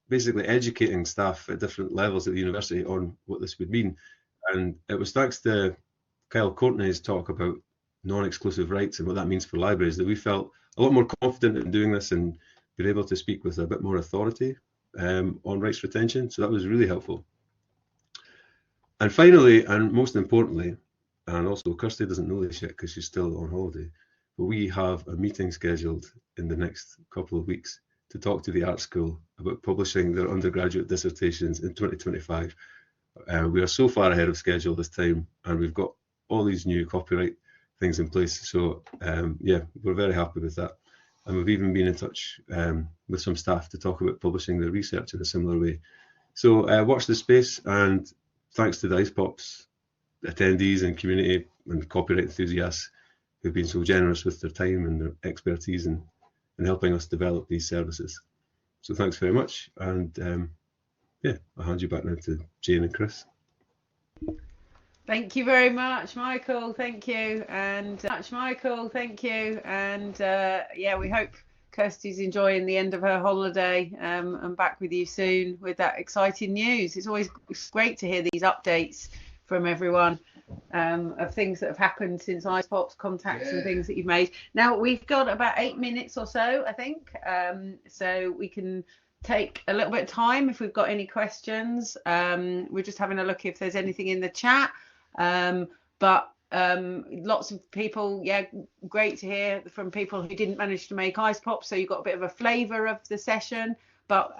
basically educating staff at different levels at the university on what this would mean. And it was thanks to Kyle Courtney's talk about non-exclusive rights and what that means for libraries that we felt a lot more confident in doing this and be able to speak with a bit more authority on rights retention. So that was really helpful. And finally, and most importantly, and also Kirsty doesn't know this yet because she's still on holiday, but we have a meeting scheduled in the next couple of weeks to talk to the art school about publishing their undergraduate dissertations in 2025. We are so far ahead of schedule this time, and we've got all these new copyright things in place. So yeah, we're very happy with that. And we've even been in touch with some staff to talk about publishing the research in a similar way. So watch this space, and thanks to the Icepops attendees and community and copyright enthusiasts who've been so generous with their time and their expertise in helping us develop these services. So thanks very much, and yeah, I'll hand you back now to Jane and Chris. Thank you very much, Michael. Thank you, and yeah, we hope Kirsty's enjoying the end of her holiday, and back with you soon with that exciting news. It's great to hear these updates from everyone, of things that have happened since Icepops, contacts and things that you've made. Now we've got about 8 minutes or so, I think, so we can take a little bit of time if we've got any questions. We're just having a look if there's anything in the chat, but lots of people, great to hear from people who didn't manage to make Icepops, so you got a bit of a flavour of the session. But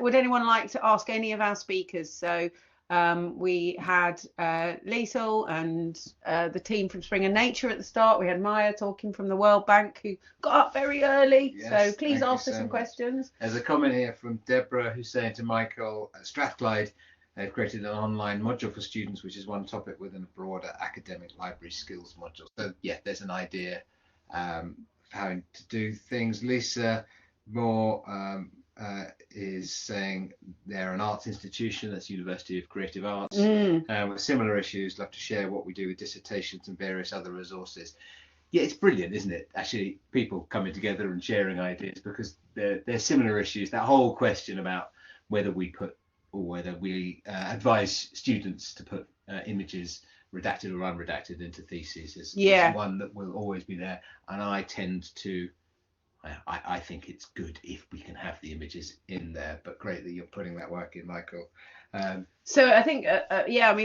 would anyone like to ask any of our speakers? So we had Liesl and the team from Springer Nature at the start. We had Maya talking from the World Bank, who got up very early. Yes, so please ask us some questions. There's a comment here from Deborah who's saying to Michael, Strathclyde have created an online module for students, which is one topic within a broader academic library skills module. So yeah, there's an idea for how to do things. Lisa Moore is saying they're an arts institution, that's University of Creative Arts, with similar issues. Love to share what we do with dissertations and various other resources. Yeah, it's brilliant, isn't it? Actually, people coming together and sharing ideas, because there's similar issues. That whole question about whether we put or whether we advise students to put images, redacted or unredacted, into theses is one that will always be there. And I tend to, I think it's good if we can have the images in there, but great that you're putting that work in, Michael. So I think,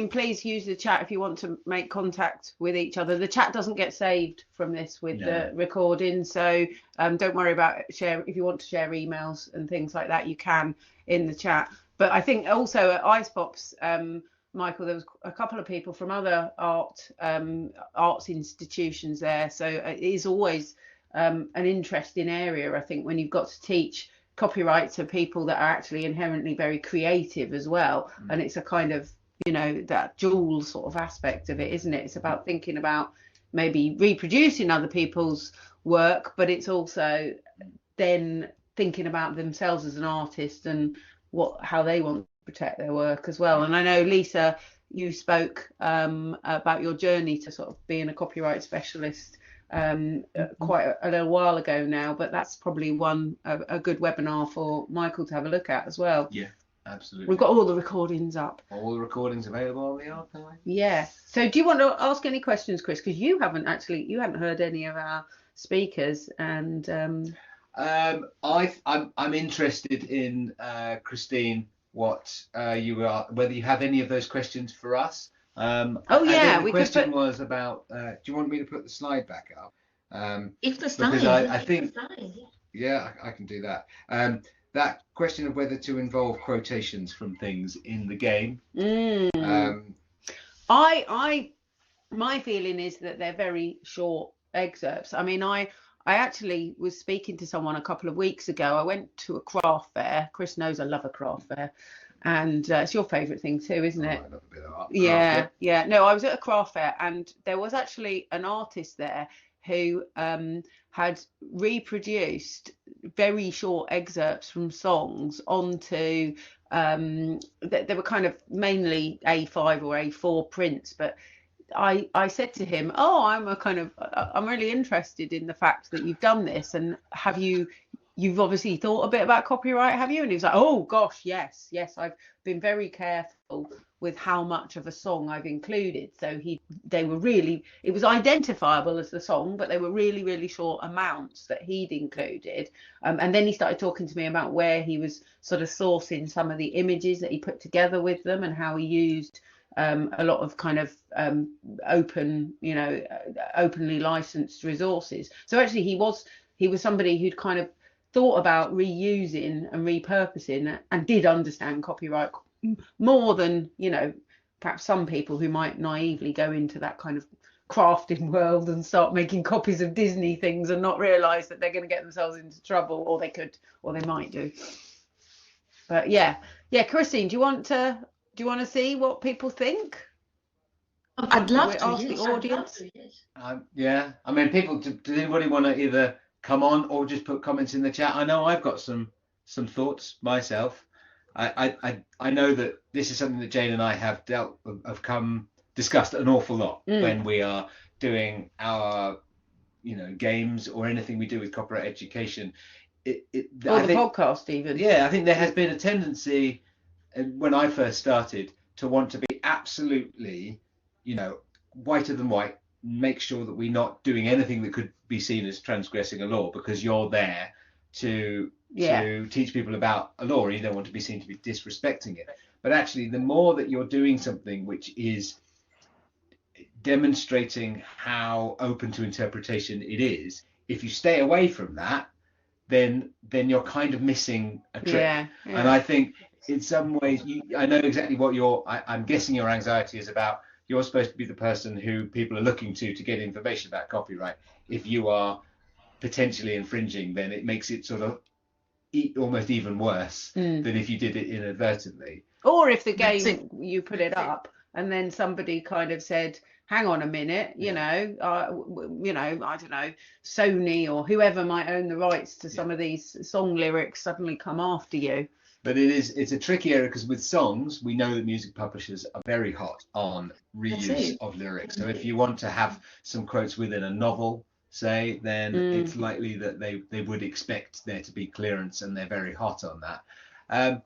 please use the chat if you want to make contact with each other. The chat doesn't get saved from this with the recording, so don't worry about share. If you want to share emails and things like that, you can in the chat. But I think also at Icepops, Michael, there was a couple of people from other arts institutions there, so it is always an interesting area, I think, when you've got to teach copyright to people that are actually inherently very creative as well. And it's a kind of, that dual sort of aspect of it, isn't it? It's about thinking about maybe reproducing other people's work, but it's also then thinking about themselves as an artist and how they want to protect their work as well. And I know, Lisa, you spoke about your journey to sort of being a copyright specialist quite a little while ago now, but that's probably a good webinar for Michael to have a look at as well. Yeah, absolutely. We've got all the recordings up. All the recordings available on the archive. Yeah. So do you want to ask any questions, Chris? Because you hadn't heard any of our speakers, and I'm interested in Christine, whether you have any of those questions for us. The question was about, do you want me to put the slide back up? If the slide, I think, I can do that. That question of whether to involve quotations from things in the game. My feeling is that they're very short excerpts. I mean, I actually was speaking to someone a couple of weeks ago. I went to a craft fair. Chris knows I love a craft fair. And it's your favourite thing too, isn't it? I love a bit of art. Yeah. No, I was at a craft fair, and there was actually an artist there who had reproduced very short excerpts from songs onto they were kind of mainly A5 or A4 prints, but I said to him, I'm really interested in the fact that you've done this, and you've obviously thought a bit about copyright, have you? And he was like, oh gosh, yes, I've been very careful with how much of a song I've included. So it was identifiable as the song, but they were really, really short amounts that he'd included. And then he started talking to me about where he was sort of sourcing some of the images that he put together with them, and how he used a lot of kind of openly licensed resources. So actually he was somebody who'd kind of thought about reusing and repurposing, and did understand copyright more than perhaps some people who might naively go into that kind of crafting world and start making copies of Disney things and not realize that they're going to get themselves into trouble, or they could, or they might do. But yeah, Christine, do you want to see what people think? I'd love to. Ask Yes. the audience. Yeah, I mean, people. Does anybody want to either come on or just put comments in the chat? I know I've got some thoughts myself. I know that this is something that Jane and I have discussed an awful lot when we are doing our games or anything we do with copyright education. Podcast even. Yeah, I think there has been a tendency when I first started to want to be absolutely, whiter than white, make sure that we're not doing anything that could be seen as transgressing a law, because you're there to teach people about a law, and you don't want to be seen to be disrespecting it. But actually, the more that you're doing something which is demonstrating how open to interpretation it is, if you stay away from that, then you're kind of missing a trick. Yeah. And I think in some ways, I know exactly what I'm guessing your anxiety is about. You're supposed to be the person who people are looking to get information about copyright. If you are potentially infringing, then it makes it sort of almost even worse than if you did it inadvertently. Or if the game, you put it up and then somebody kind of said, hang on a minute, I don't know, Sony or whoever might own the rights to some of these song lyrics suddenly come after you. But it's a tricky area, because with songs, we know that music publishers are very hot on reuse of lyrics. So if you want to have some quotes within a novel, say, then it's likely that they would expect there to be clearance, and they're very hot on that.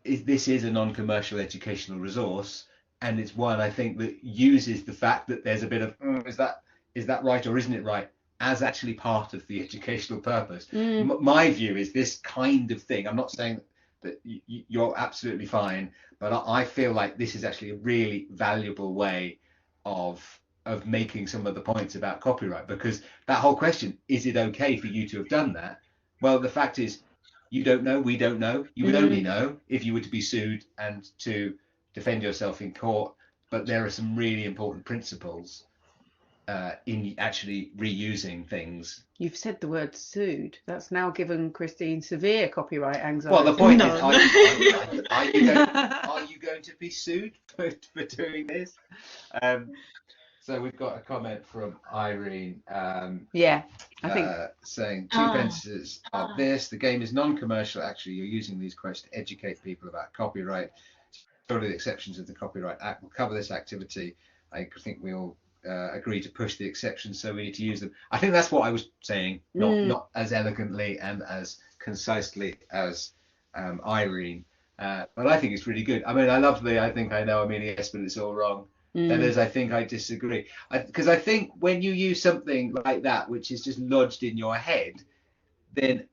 This is a non-commercial educational resource, and it's one, I think, that uses the fact that there's a bit of is that right or isn't it right as actually part of the educational purpose. My view is this kind of thing. I'm not saying that you're absolutely fine, but I feel like this is actually a really valuable way of making some of the points about copyright, because that whole question, is it okay for you to have done that? Well, the fact is, you don't know, we don't know. You would only know if you were to be sued and to defend yourself in court. But there are some really important principles in actually reusing things. You've said the word sued. That's now given Christine severe copyright anxiety. Well, the point is, are you going to be sued for doing this? So we've got a comment from Irene. I think saying 2 sentences of this. The game is non-commercial. Actually, you're using these quotes to educate people about copyright. Surely the exceptions of the Copyright Act will cover this activity. I think we all agree to push the exceptions, so we need to use them. I think that's what I was saying, not as elegantly and as concisely as Irene. But I think it's really good. I mean, I love the I think I know, I mean, yes, but it's all wrong. That is, I think I disagree. Because I think when you use something like that, which is just lodged in your head, then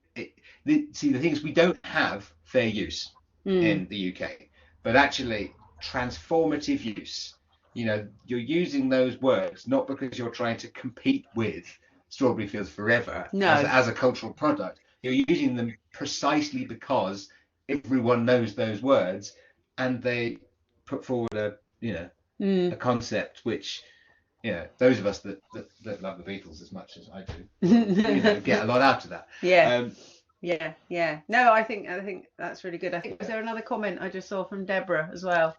the thing is, we don't have fair use in the UK, but actually transformative use. You're using those words not because you're trying to compete with Strawberry Fields Forever as a cultural product. You're using them precisely because everyone knows those words, and they put forward a concept which, those of us that love the Beatles as much as I do, get a lot out of that. No, I think that's really good. I think, was there another comment I just saw from Deborah as well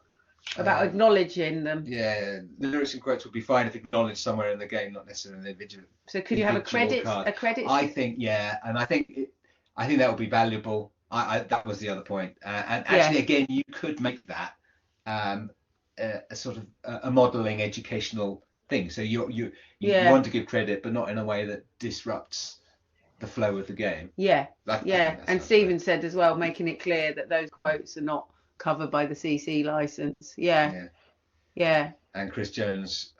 about acknowledging them? Yeah, the lyrics and quotes would be fine if acknowledged somewhere in the game, not necessarily in the individual. So could you have a credit? I think, and I think that would be valuable. That was the other point. And actually, again, you could make that a sort of a modelling educational thing. So you want to give credit, but not in a way that disrupts the flow of the game. And Stephen said as well, making it clear that those quotes are not covered by the CC license. And Chris Jones,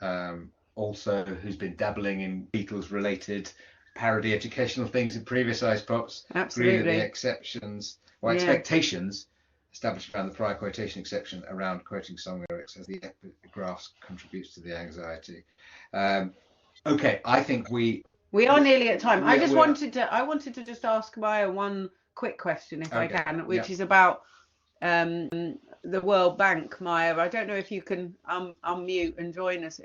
also, who's been dabbling in Beatles related parody educational things in previous Icepops, absolutely, agree with the exceptions or expectations established around the prior quotation exception around quoting song lyrics as the epigraphs contributes to the anxiety. Okay, I think we are nearly at time. I wanted to just ask Maya one quick question, if I can, which is about the World Bank, Maya. I don't know if you can unmute and join us.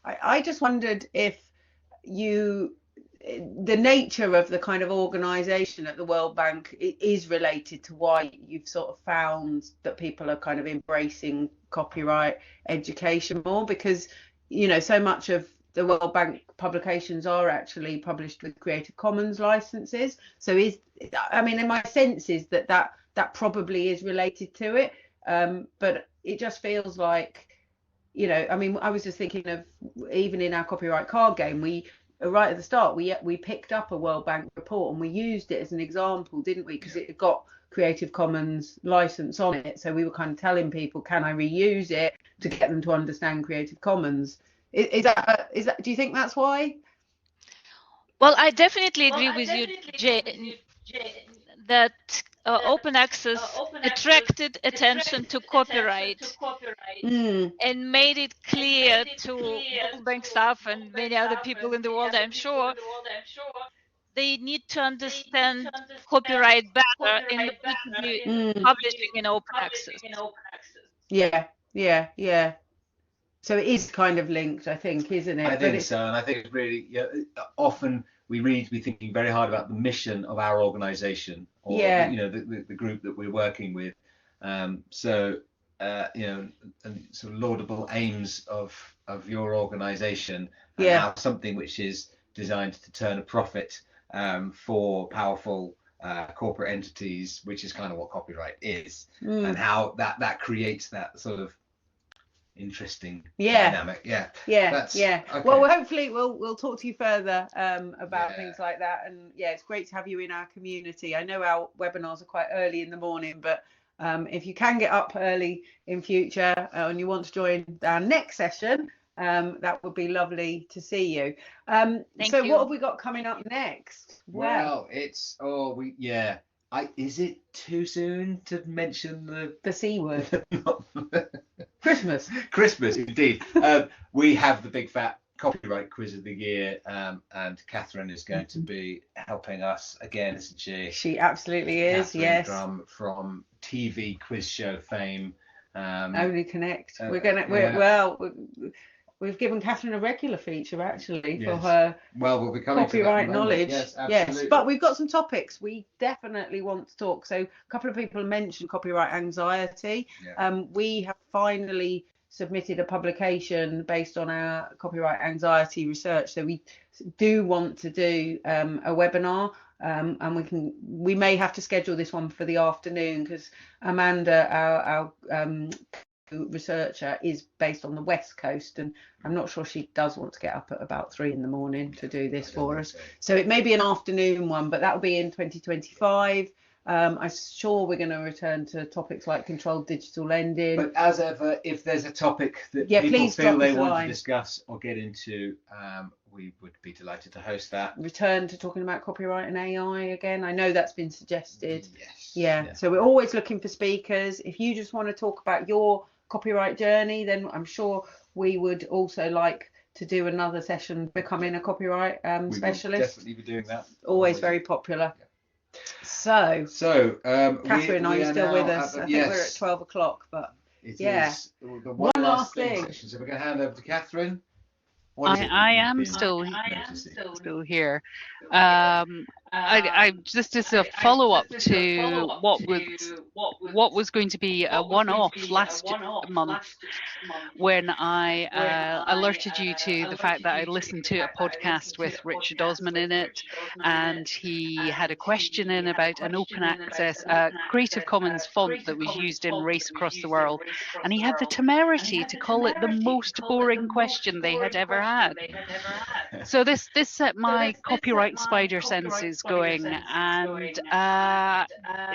I just wondered if the nature of the kind of organisation at the World Bank is related to why you've sort of found that people are kind of embracing copyright education more, because so much of the World Bank publications are actually published with Creative Commons licenses. So in my sense is that probably is related to it, but it just feels like, I was just thinking of, even in our copyright card game, right at the start, we picked up a World Bank report and we used it as an example, didn't we? Because it got Creative Commons license on it. So we were kind of telling people, can I reuse it, to get them to understand Creative Commons. Is that? Do you think that's why? Well, I definitely agree with you, Jane, that open access attracted attention to copyright and made it clear to World Bank staff and many other people in the world, I'm sure, they need to understand copyright better in order to be publishing in open access. Yeah. So it is kind of linked, I think, isn't it? I think so, and I think it's really, often we need to be thinking very hard about the mission of our organisation, or the group that we're working with. And sort of laudable aims of your organisation, and how something which is designed to turn a profit for powerful corporate entities, which is kind of what copyright is, and how that creates that sort of interesting dynamic. Okay. Well, hopefully we'll talk to you further about things like that, and it's great to have you in our community. I know our webinars are quite early in the morning, but if you can get up early in future and you want to join our next session, that would be lovely to see you. So what have we got coming up next? Well, it's is it too soon to mention the C word? Christmas. Christmas, indeed. We have the big fat copyright quiz of the year, and Catherine is going to be helping us again, isn't she? She absolutely is. Catherine yes. From TV quiz show fame. Only Connect. We've given Catherine a regular feature actually for her we'll be coming copyright to that knowledge. Yes, but we've got some topics we definitely want to talk. So a couple of people mentioned copyright anxiety. We have finally submitted a publication based on our copyright anxiety research. So we do want to do a webinar, and we may have to schedule this one for the afternoon, because Amanda, our researcher, is based on the West Coast, and I'm not sure she does want to get up at about 3 a.m. to do this for us. So it may be an afternoon one, but that will be in 2025. I'm sure we're going to return to topics like controlled digital lending. But as ever, if there's a topic that people feel they want to discuss or get into, we would be delighted to host that. Return to talking about copyright and AI again. I know that's been suggested. Yes. So we're always looking for speakers. If you just want to talk about your copyright journey, then I'm sure we would also like to do another session becoming a copyright specialist. We will definitely be doing that. Always very popular. So Catherine, are you still with us? I think we're at 12 o'clock, but it is the one last thing. So we're going to hand over to Catherine. I am still here. I just as a follow-up to what was going to be a one-off last month, when I alerted you to the fact that I listened to a podcast with Richard Osman in it, and he had a question in about an open access Creative Commons font that was used in Race Across the World, and he had the temerity to call it the most boring question they had ever had. So this set my copyright spider senses going, and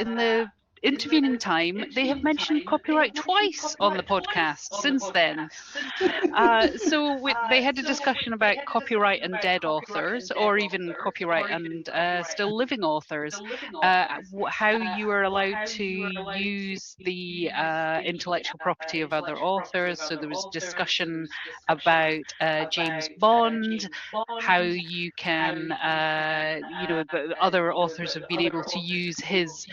in the intervening time, they have mentioned copyright twice on the podcast since then. So they had a discussion about copyright and dead authors, or even copyright and still living authors, how you are allowed to use the intellectual property of other authors. So there was discussion about James Bond, how you can, the other authors have been able to use his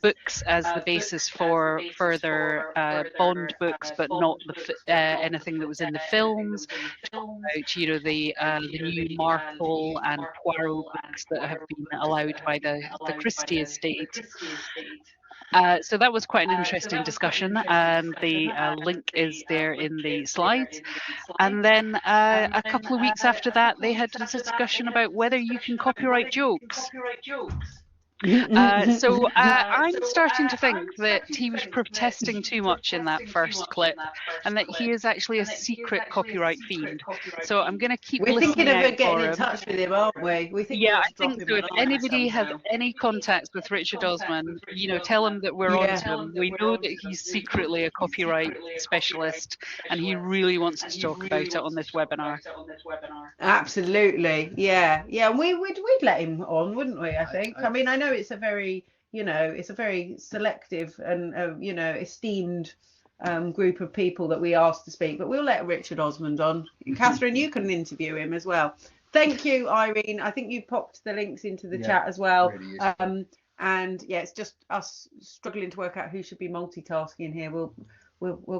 book books as the basis for further Bond books, but not anything that was in the films. About, you know, the new Marple and Poirot books that have been allowed by the Christie estate. So that was quite an interesting discussion, and the link is there in the slides. And then a couple of weeks after that, they had a discussion about whether you can copyright jokes. So I'm starting to think that he was protesting too much in that first clip, and that he is actually a secret copyright fiend. So I'm going to keep listening out for him. We're thinking of getting in touch with him, aren't we? Yeah, I think so. If anybody has any contacts with Richard Osman, you know, tell him that we're on to him. We know that he's secretly a copyright specialist, and he really wants to talk about it on this webinar. Absolutely, yeah. And we'd let him on, wouldn't we? I think. I mean, I know it's a very, you know, it's a very selective and you know, esteemed group of people that we asked to speak, but we'll let Richard Osmond on. Catherine, you can interview him as well. Thank you, Irene. I think you popped the links into the chat as well. Really and yeah, it's just us struggling to work out who should be multitasking here. We'll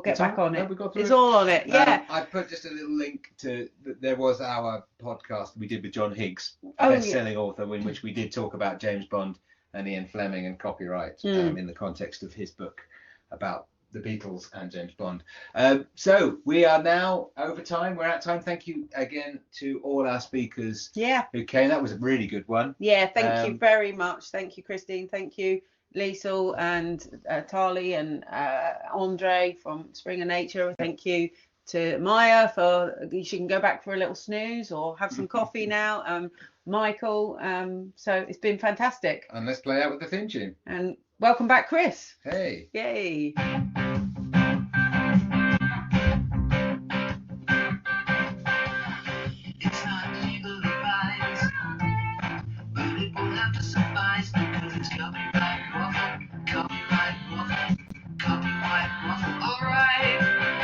get back on it. It's all on it. Yeah. I put just a little link to there was our podcast we did with John Higgs, best-selling author, in which we did talk about James Bond and Ian Fleming and copyright in the context of his book about the Beatles and James Bond. So we are now over time. We're out of time. Thank you again to all our speakers who came. That was a really good one. Yeah, thank you very much. Thank you, Christine. Thank you, Liesl and Tali and Andre from Springer Nature. Thank you to Maya she can go back for a little snooze or have some coffee now. Michael, so it's been fantastic. And let's play out with the theme tune. And welcome back, Chris. Hey. Yay.